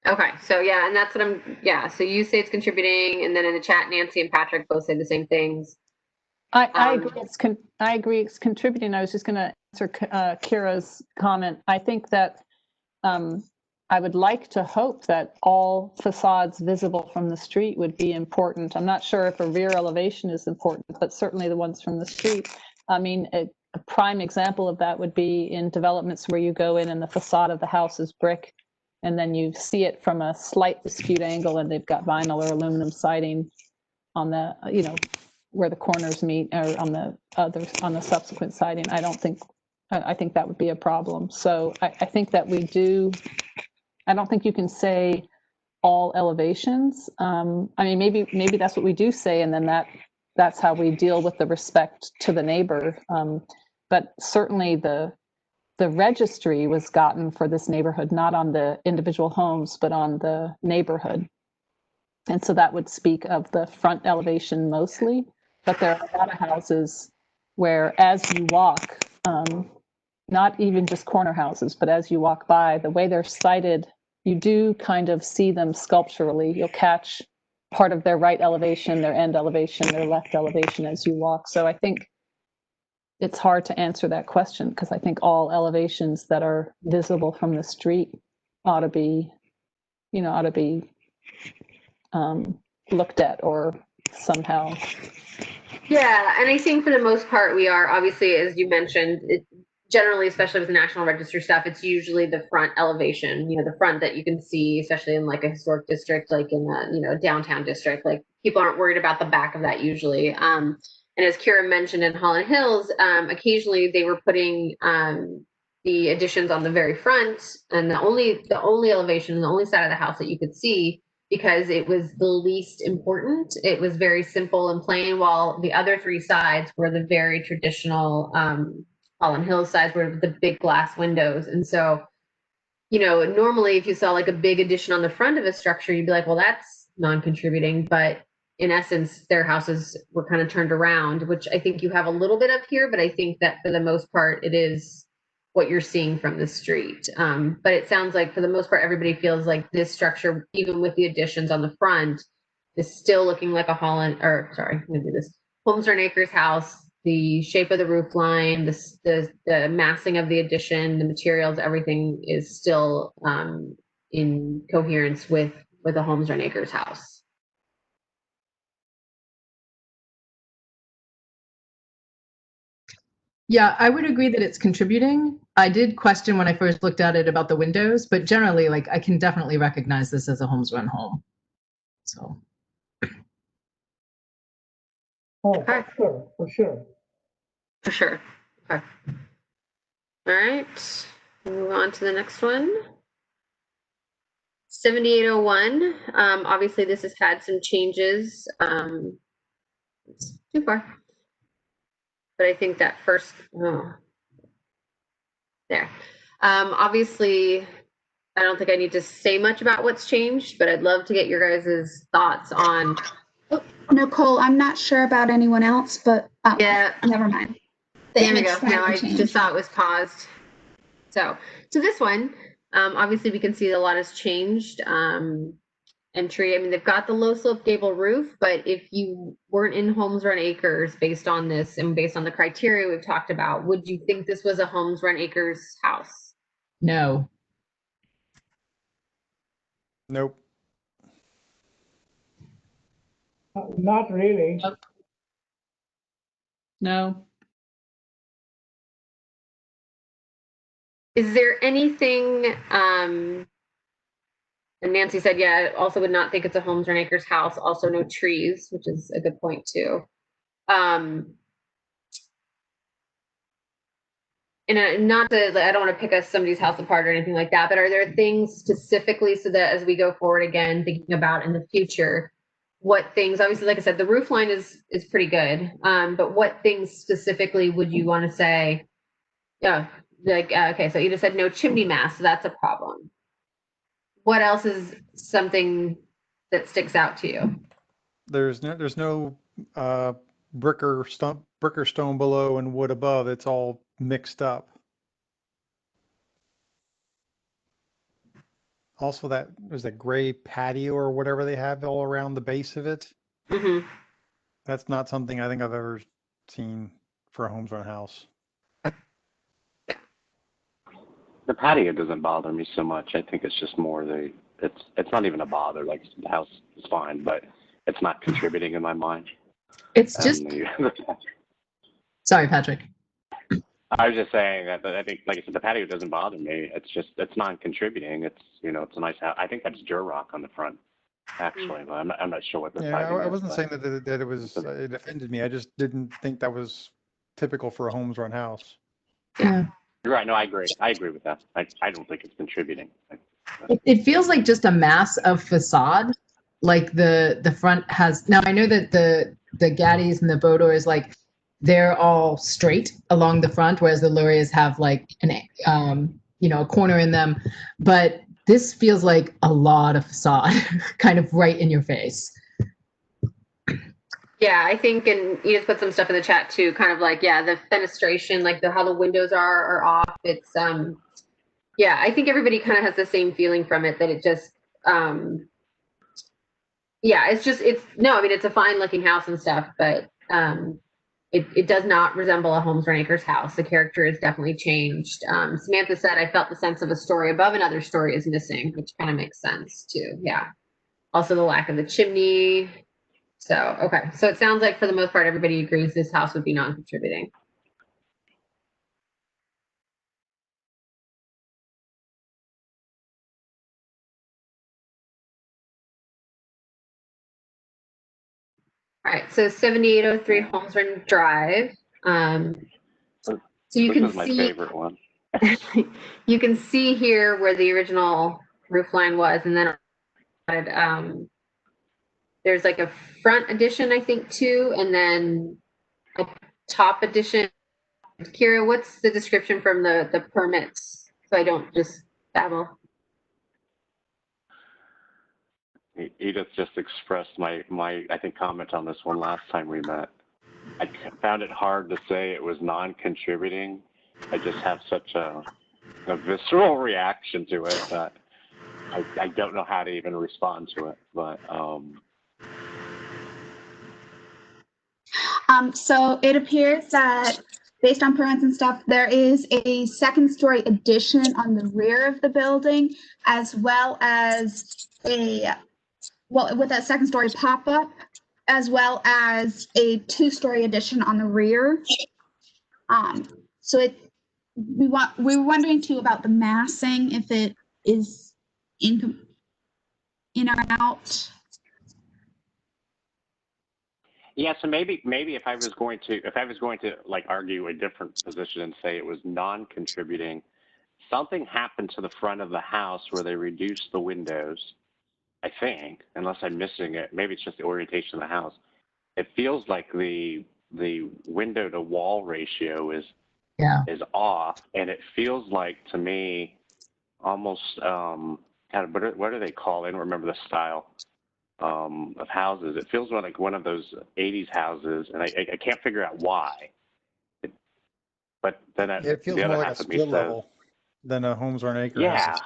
Okay, so yeah, and that's what so you say it's contributing, and then in the chat, Nancy and Patrick both say the same things. I agree it's contributing. I was just going to answer Kira's comment. I think that I would like to hope that all facades visible from the street would be important. I'm not sure if a rear elevation is important, but certainly the ones from the street. I mean, a prime example of that would be in developments where you go in and the facade of the house is brick, and then you see it from a slight skewed angle, and they've got vinyl or aluminum siding on the, where the corners meet, or on the subsequent siding. I think that would be a problem. So I think that we do. I don't think you can say all elevations. I mean, maybe that's what we do say, and then that's how we deal with the respect to the neighbor. But certainly the registry was gotten for this neighborhood, not on the individual homes, but on the neighborhood. And so that would speak of the front elevation mostly, but there are a lot of houses where as you walk, not even just corner houses, but as you walk by, the way they're sited, you do kind of see them sculpturally. You'll catch part of their right elevation, their end elevation, their left elevation as you walk. So I think it's hard to answer that question, because I think all elevations that are visible from the street ought to be looked at or somehow. Yeah, and I think for the most part, we are obviously, as you mentioned, generally, especially with the National Register stuff, it's usually the front elevation, the front that you can see, especially in like a historic district, like in a downtown district. Like, people aren't worried about the back of that usually. And as Kira mentioned, in Holland Hills, occasionally they were putting the additions on the very front, and the only elevation, the only side of the house that you could see, because it was the least important. It was very simple and plain, while the other three sides were the very traditional Holland Hills sides, were the big glass windows. And so, normally if you saw like a big addition on the front of a structure, you'd be like, well, that's non-contributing. But in essence, their houses were kind of turned around, which I think you have a little bit of here, but I think that for the most part, it is what you're seeing from the street. But it sounds like for the most part, everybody feels like this structure, even with the additions on the front, is still looking like a Homes Rent Acres house. The shape of the roof line, the massing of the addition, the materials, everything is still in coherence with a Homes Rent Acres house. Yeah, I would agree that it's contributing. I did question when I first looked at it about the windows, but generally, like, I can definitely recognize this as a Homes Rent home. So. Oh, Okay. for sure. For sure. Okay. All right. Move on to the next one. 7801. Obviously, this has had some changes. It's too far. But I think that first, there. Obviously, I don't think I need to say much about what's changed, but I'd love to get your guys' thoughts on. Oh, Nicole, I'm not sure about anyone else, but Yeah. never mind. The There we image go. No, I slightly just changed. saw it was paused. So this one, obviously we can see a lot has changed. Entry, I mean, they've got the low slope gable roof, but if you weren't in Holmes Run Acres based on this and based on the criteria we've talked about, would you think this was a Holmes Run Acres house? No. Nope. Not really. No. Is there anything, and Nancy said, yeah, also would not think it's a Holmes Run Acres house, also no trees, which is a good point too. And not to, I don't want to pick somebody's house apart or anything like that, but are there things specifically so that as we go forward again, thinking about in the future, what things, obviously, like I said, the roof line is pretty good, but what things specifically would you want to say, yeah, like, okay, so you just said no chimney mast, so that's a problem. What else is something that sticks out to you? There's no brick or stone below and wood above. It's all mixed up. Also, there's a gray patio or whatever they have all around the base of it. Mm-hmm. That's not something I think I've ever seen for a Holmes Run house. The patio doesn't bother me so much. I think it's just more it's not even a bother. Like the house is fine, but it's not contributing in my mind. It's just. Sorry, Patrick. I was just saying that I think, like I said, the patio doesn't bother me. It's non-contributing. It's it's a nice house. I think that's Durock on the front, actually. But I'm not sure what the siding I is, wasn't but- saying that it was it offended me. I just didn't think that was typical for a Holmes Run house. Yeah. You're right. No, I agree. I agree with that. I don't think it's contributing. It feels like just a mass of facade. Like the front has, now I know that the Gaddies and the Bodors, like they're all straight along the front, whereas the Lurias have like a corner in them. But this feels like a lot of facade kind of right in your face. Yeah, I think, and you just put some stuff in the chat too, kind of like, yeah, the fenestration, like how the windows are off. It's, yeah, I think everybody kind of has the same feeling from it, that it just, yeah, I mean, it's a fine looking house and stuff, but it does not resemble a Holmes Run Acres house. The character is definitely changed. Samantha said, I felt the sense of a story above another story is missing, which kind of makes sense too. Yeah. Also the lack of the chimney. So, okay. So it sounds like for the most part, everybody agrees this house would be non-contributing. All right. So 7803 Holmes Run Drive. So you can This is my favorite one. You can see here where the original roof line was, and then there's like a front addition, I think, too, and then a top addition. Kira, what's the description from the permits? So I don't just babble. Edith just expressed my I think comment on this one last time we met. I found it hard to say it was non-contributing. I just have such a visceral reaction to it that I don't know how to even respond to it. But So it appears that based on permits and stuff, there is a second story addition on the rear of the building, as well as with a second story pop-up, as well as a 2-story addition on the rear. So we were wondering too about the massing, if it is in or out. Yeah, so maybe if I was going to like argue a different position and say it was non-contributing, something happened to the front of the house where they reduced the windows, I think, unless I'm missing it. Maybe it's just the orientation of the house. It feels like the window to wall ratio is off, and it feels like to me almost kind of what do they call? I don't remember the style of houses. It feels like one of those 80s houses, and I can't figure out why. But then It feels the more other like a half of me split says, level than a Homes or an Acre house.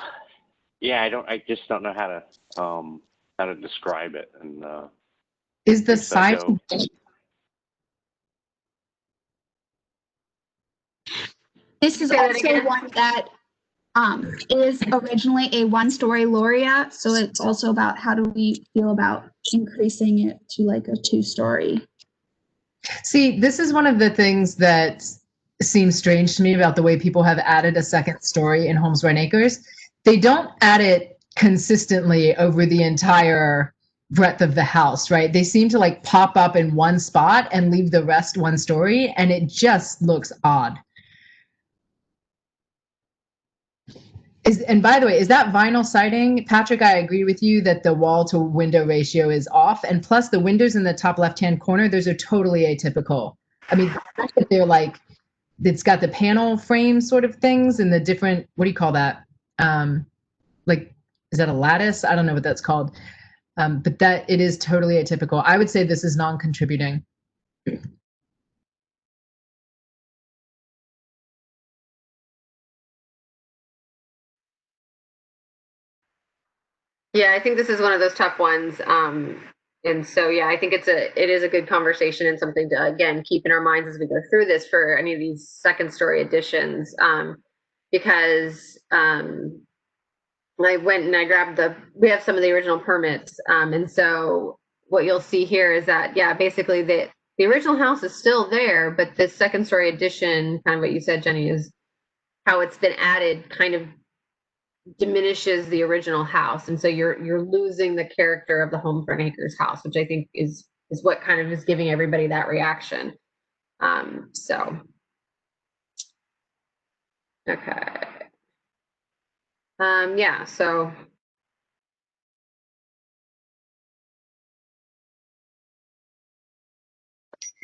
Yeah. I just don't know how to describe it. And Is the size? This is also one that is originally a one-story Loria, so it's also about how do we feel about increasing it to like a two-story. See, this is one of the things that seems strange to me about the way people have added a second story in Homes Run Acres. They don't add it consistently over the entire breadth of the house, right? They seem to like pop up in one spot and leave the rest one story, and it just looks odd. And by the way, is that vinyl siding? Patrick, I agree with you that the wall to window ratio is off. And plus the windows in the top left-hand corner, those are totally atypical. I mean, the fact that they're like, it's got the panel frame sort of things and the different, what do you call that? Like, is that a lattice? I don't know what that's called. But that it is totally atypical. I would say this is non-contributing. Yeah, I think this is one of those tough ones. And so, yeah, I think it is a good conversation and something to, again, keep in our minds as we go through this for any of these second story additions. Because I went and I grabbed we have some of the original permits. And so what you'll see here is that, yeah, basically the original house is still there, but this second story addition, kind of what you said, Jenny, is how it's been added kind of diminishes the original house, and so you're losing the character of the Homes Run Acres house, which I think is what kind of is giving everybody that reaction. So okay, yeah. So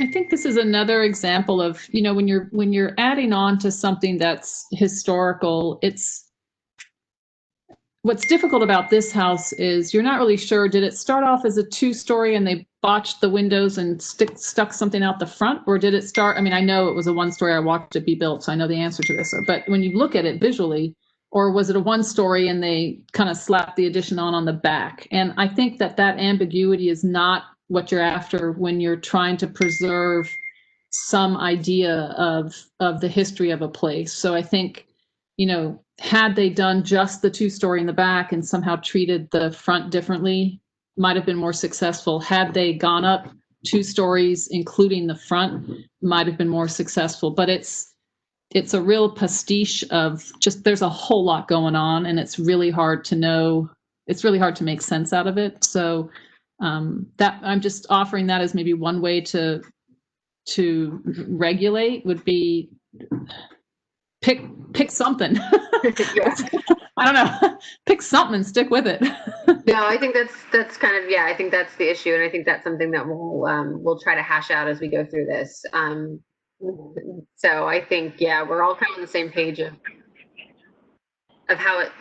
I think this is another example of, you know, when you're adding on to something that's historical, what's difficult about this house is you're not really sure, did it start off as a two-story and they botched the windows and stuck something out the front? Or did it start, I mean, I know it was a one-story, I watched it be built, so I know the answer to this. But when you look at it visually, or was it a one-story and they kind of slapped the addition on the back? And I think that ambiguity is not what you're after when you're trying to preserve some idea of the history of a place. So I think, you know, had they done just the two-story in the back and somehow treated the front differently, might have been more successful. Had they gone up 2 stories, including the front, might have been more successful. But it's a real pastiche of just, there's a whole lot going on, and it's really hard to know. It's really hard to make sense out of it. So that I'm just offering that as maybe one way to regulate would be pick something. yeah. I don't know. Pick something and stick with it. No, I think that's kind of, yeah, I think that's the issue, and I think that's something that we'll try to hash out as we go through this. So I think, yeah, we're all kind of on the same page of how it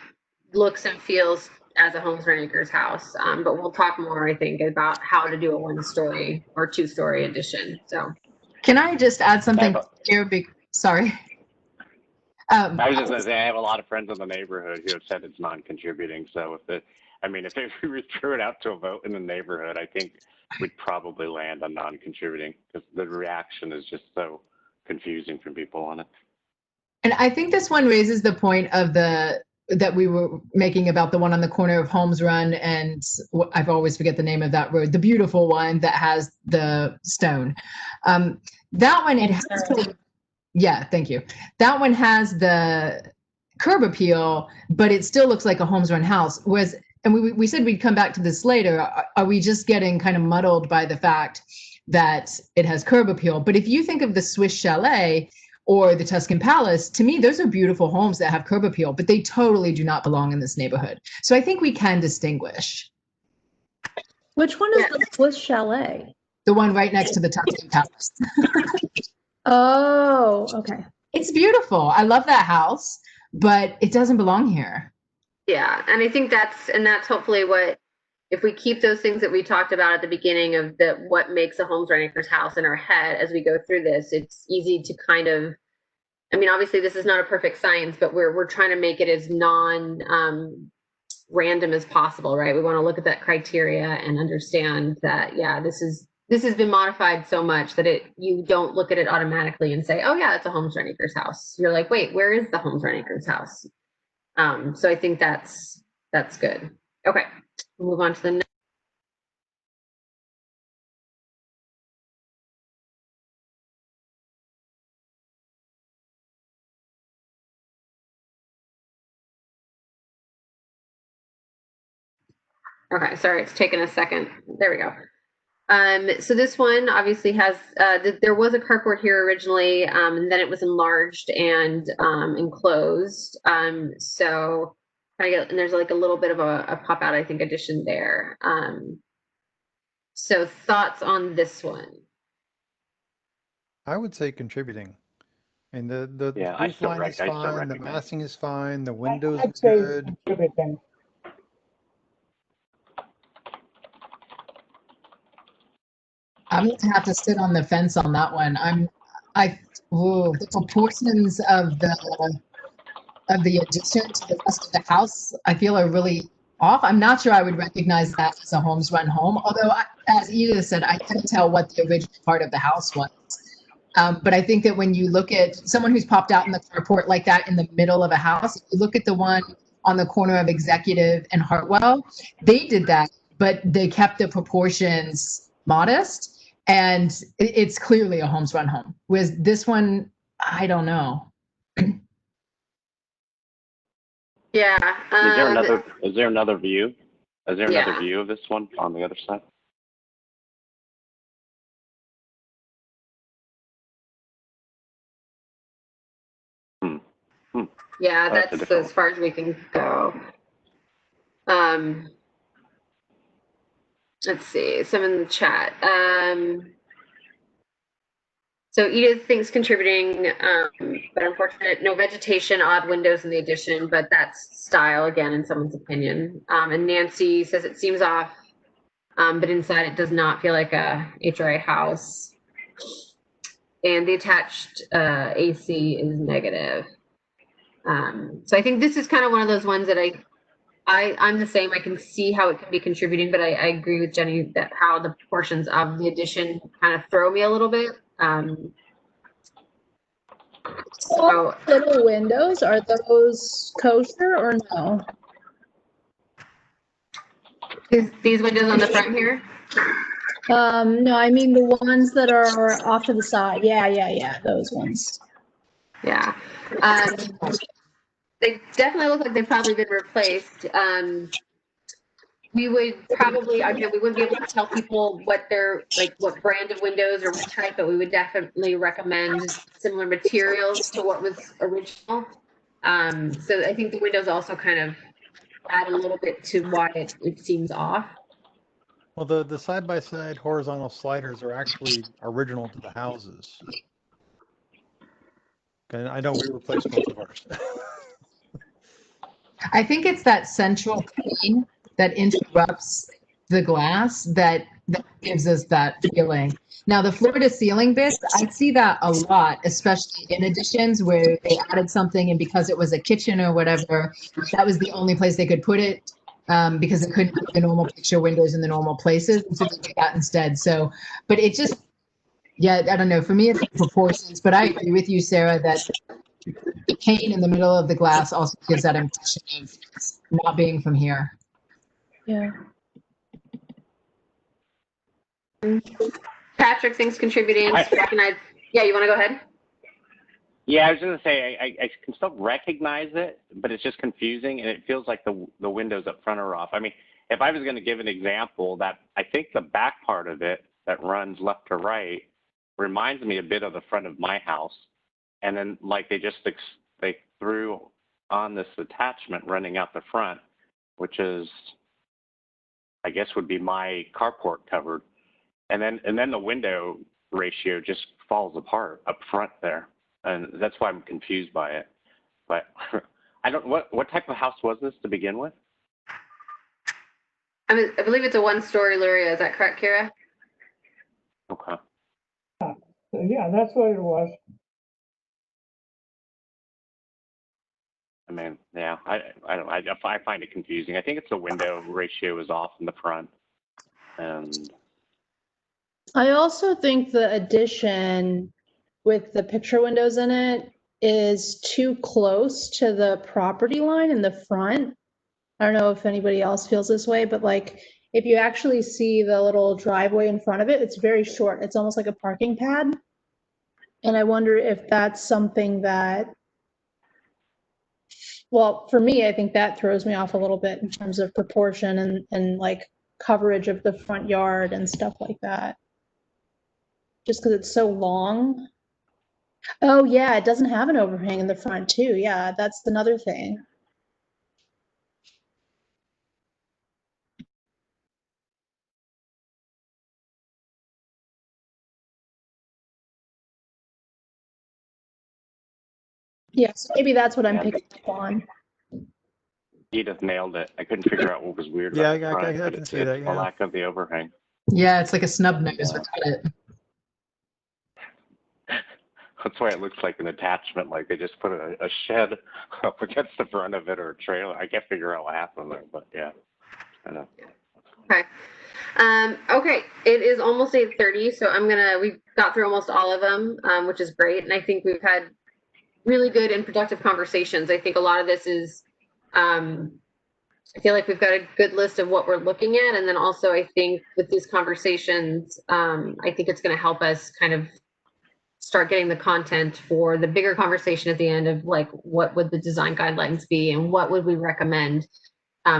looks and feels as a Homes Run Acres house. But we'll talk more, I think, about how to do a 1-story or 2-story addition. So can I just add something here? Sorry. I was just going to say, I have a lot of friends in the neighborhood who have said it's non-contributing. So if we threw it out to a vote in the neighborhood, I think we'd probably land on non-contributing because the reaction is just so confusing from people on it. And I think this one raises the point of that we were making about the one on the corner of Holmes Run and I've always forget the name of that road, the beautiful one that has the stone. That one, it has. Yeah, thank you. That one has the curb appeal, but it still looks like a Homes Run house. And we said we'd come back to this later. Are we just getting kind of muddled by the fact that it has curb appeal. But if you think of the Swiss Chalet or the Tuscan Palace, to me, those are beautiful homes that have curb appeal, but they totally do not belong in this neighborhood. So I think we can distinguish. Which one is the Swiss Chalet? The one right next to the Tuscan Palace. Oh, okay. It's beautiful. I love that house, but it doesn't belong here. Yeah, and I think that's hopefully what, if we keep those things that we talked about at the beginning of what makes a Holmes Run Acres house in our head as we go through this, it's easy to kind of, I mean, obviously this is not a perfect science, but we're trying to make it as random as possible, right? We want to look at that criteria and understand that, yeah, this has been modified so much that you don't look at it automatically and say, oh yeah, it's a Holmes Run Acres house. You're like, wait, where is the Holmes Run Acres house? So I think that's good. Okay, we'll move on to the next. Okay, sorry, it's taken a second. There we go. So this one obviously has, there was a carport here originally, and then it was enlarged and enclosed. So and there's like a little bit of a pop out, I think, addition there. So thoughts on this one? I would say contributing. And the Yeah, roof line is fine, the massing is fine, the windows are good. Contributing. I'm going to have to sit on the fence on that one. The proportions of the addition to the rest of the house, I feel are really off. I'm not sure I would recognize that as a Holmes Run home, although as Edith said, I couldn't tell what the original part of the house was. But I think that when you look at someone who's popped out in the carport like that in the middle of a house, if you look at the one on the corner of Executive and Hartwell, they did that, but they kept the proportions modest. And it's clearly a Holmes Run home. Whereas this one, I don't know. Yeah. Is there another view? Is there another view of this one on the other side? Yeah, that's as far as we can go. Let's see, some in the chat. So Edith thinks contributing, but unfortunate, no vegetation, odd windows in the addition, but that's style again in someone's opinion. And Nancy says it seems off, but inside it does not feel like a HRA house. And the attached AC is negative. So I think this is kind of one of those ones that I'm the same. I can see how it can be contributing, but I agree with Jenny that how the portions of the addition kind of throw me a little bit. So little windows, are those kosher or no? These windows on the front here? No, I mean the ones that are off to the side. Yeah, those ones. Yeah. They definitely look like they've probably been replaced. We would probably, again, we wouldn't be able to tell people what brand of windows or what type, but we would definitely recommend similar materials to what was original. So I think the windows also kind of add a little bit to why it seems off. Well, the side-by-side horizontal sliders are actually original to the houses. And I know we replaced most of ours. I think it's that central pane that interrupts the glass that gives us that feeling. Now, the floor to ceiling bits, I see that a lot, especially in additions where they added something and because it was a kitchen or whatever, that was the only place they could put it because it couldn't put the normal picture windows in the normal places. And so they did that instead. So, but it just, yeah, I don't know. For me, it's the proportions, but I agree with you, Sarah, that the pane in the middle of the glass also gives that impression of not being from here. Yeah. Patrick thinks contributing. Yeah, you want to go ahead? Yeah, I was going to say I can still recognize it, but it's just confusing, and it feels like the windows up front are off. I mean, if I was going to give an example, that I think the back part of it that runs left to right reminds me a bit of the front of my house. And then like they threw on this attachment running out the front, which is, I guess would be my carport covered. And then the window ratio just falls apart up front there. And that's why I'm confused by it. But I don't, what type of house was this to begin with? I believe it's a one-story Luria. Is that correct, Kira? Okay. Yeah, that's what it was. I mean, yeah, I find it confusing. I think it's the window ratio is off in the front. And I also think the addition with the picture windows in it is too close to the property line in the front. I don't know if anybody else feels this way, but like if you actually see the little driveway in front of it, it's very short. It's almost like a parking pad. And I wonder if that's something that, well, for me, I think that throws me off a little bit in terms of proportion and like coverage of the front yard and stuff like that. Just because it's so long. Oh yeah, it doesn't have an overhang in the front too. Yeah, that's another thing. Yeah, so maybe that's what I'm picking up on. Edith nailed it. I couldn't figure out what was weird Yeah, about the front, I but can it's see that, the yeah. lack of the overhang. Yeah, it's like a snub nose without it. That's why it looks like an attachment, like they just put a shed up against the front of it or a trailer. I can't figure out what happened there, but yeah. I know. Okay. Okay, it is almost 8:30, so we've got through almost all of them, which is great. And I think we've had really good and productive conversations. I think a lot of this is, I feel like we've got a good list of what we're looking at. And then also I think with these conversations, I think it's going to help us kind of start getting the content for the bigger conversation at the end of like, what would the design guidelines be and what would we recommend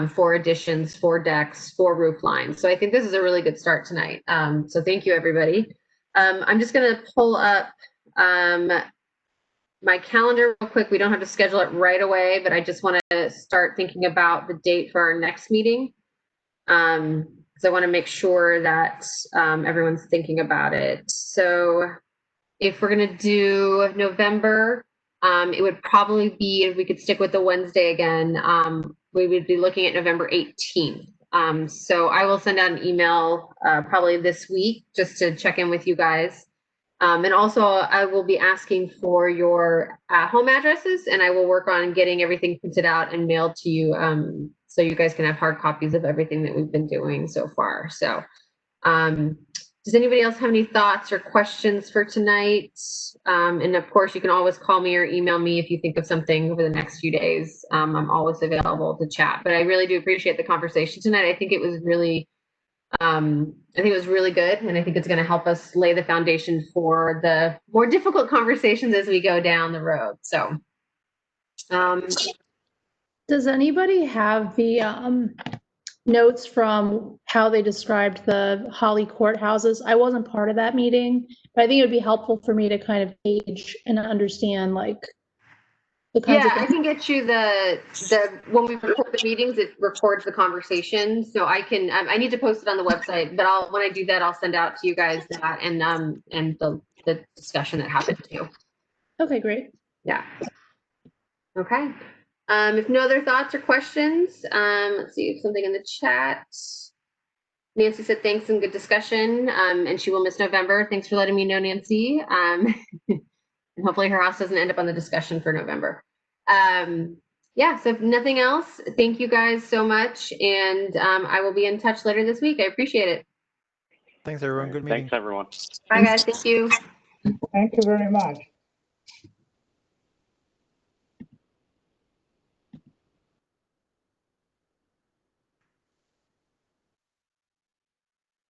for additions, for decks, for roof lines. So I think this is a really good start tonight. So thank you, everybody. I'm just going to pull up my calendar real quick. We don't have to schedule it right away, but I just want to start thinking about the date for our next meeting. Because I want to make sure that everyone's thinking about it. So if we're going to do November, it would probably be, if we could stick with the Wednesday again, we would be looking at November 18th. So I will send out an email probably this week just to check in with you guys. And also I will be asking for your home addresses, and I will work on getting everything printed out and mailed to you so you guys can have hard copies of everything that we've been doing so far. So does anybody else have any thoughts or questions for tonight? And of course, you can always call me or email me if you think of something over the next few days. I'm always available to chat, but I really do appreciate the conversation tonight. I think it was really good, and I think it's going to help us lay the foundation for the more difficult conversations as we go down the road. So, does anybody have the notes from how they described the Holly courthouses? I wasn't part of that meeting, but I think it would be helpful for me to kind of gauge and understand like the kinds of I can get you the when we record the meetings, it records the conversation. So I can, I need to post it on the website, but when I do that, I'll send out to you guys that and the discussion that happened too. Okay, great. Yeah. Okay. If no other thoughts or questions, let's see if something in the chat. Nancy said thanks and good discussion, and she will miss November. Thanks for letting me know, Nancy. And hopefully her house doesn't end up on the discussion for November. Yeah, so if nothing else, thank you guys so much, and I will be in touch later this week. I appreciate it. Thanks, everyone. Good meeting. Thanks, everyone. Bye, guys. Thank you. Thank you very much.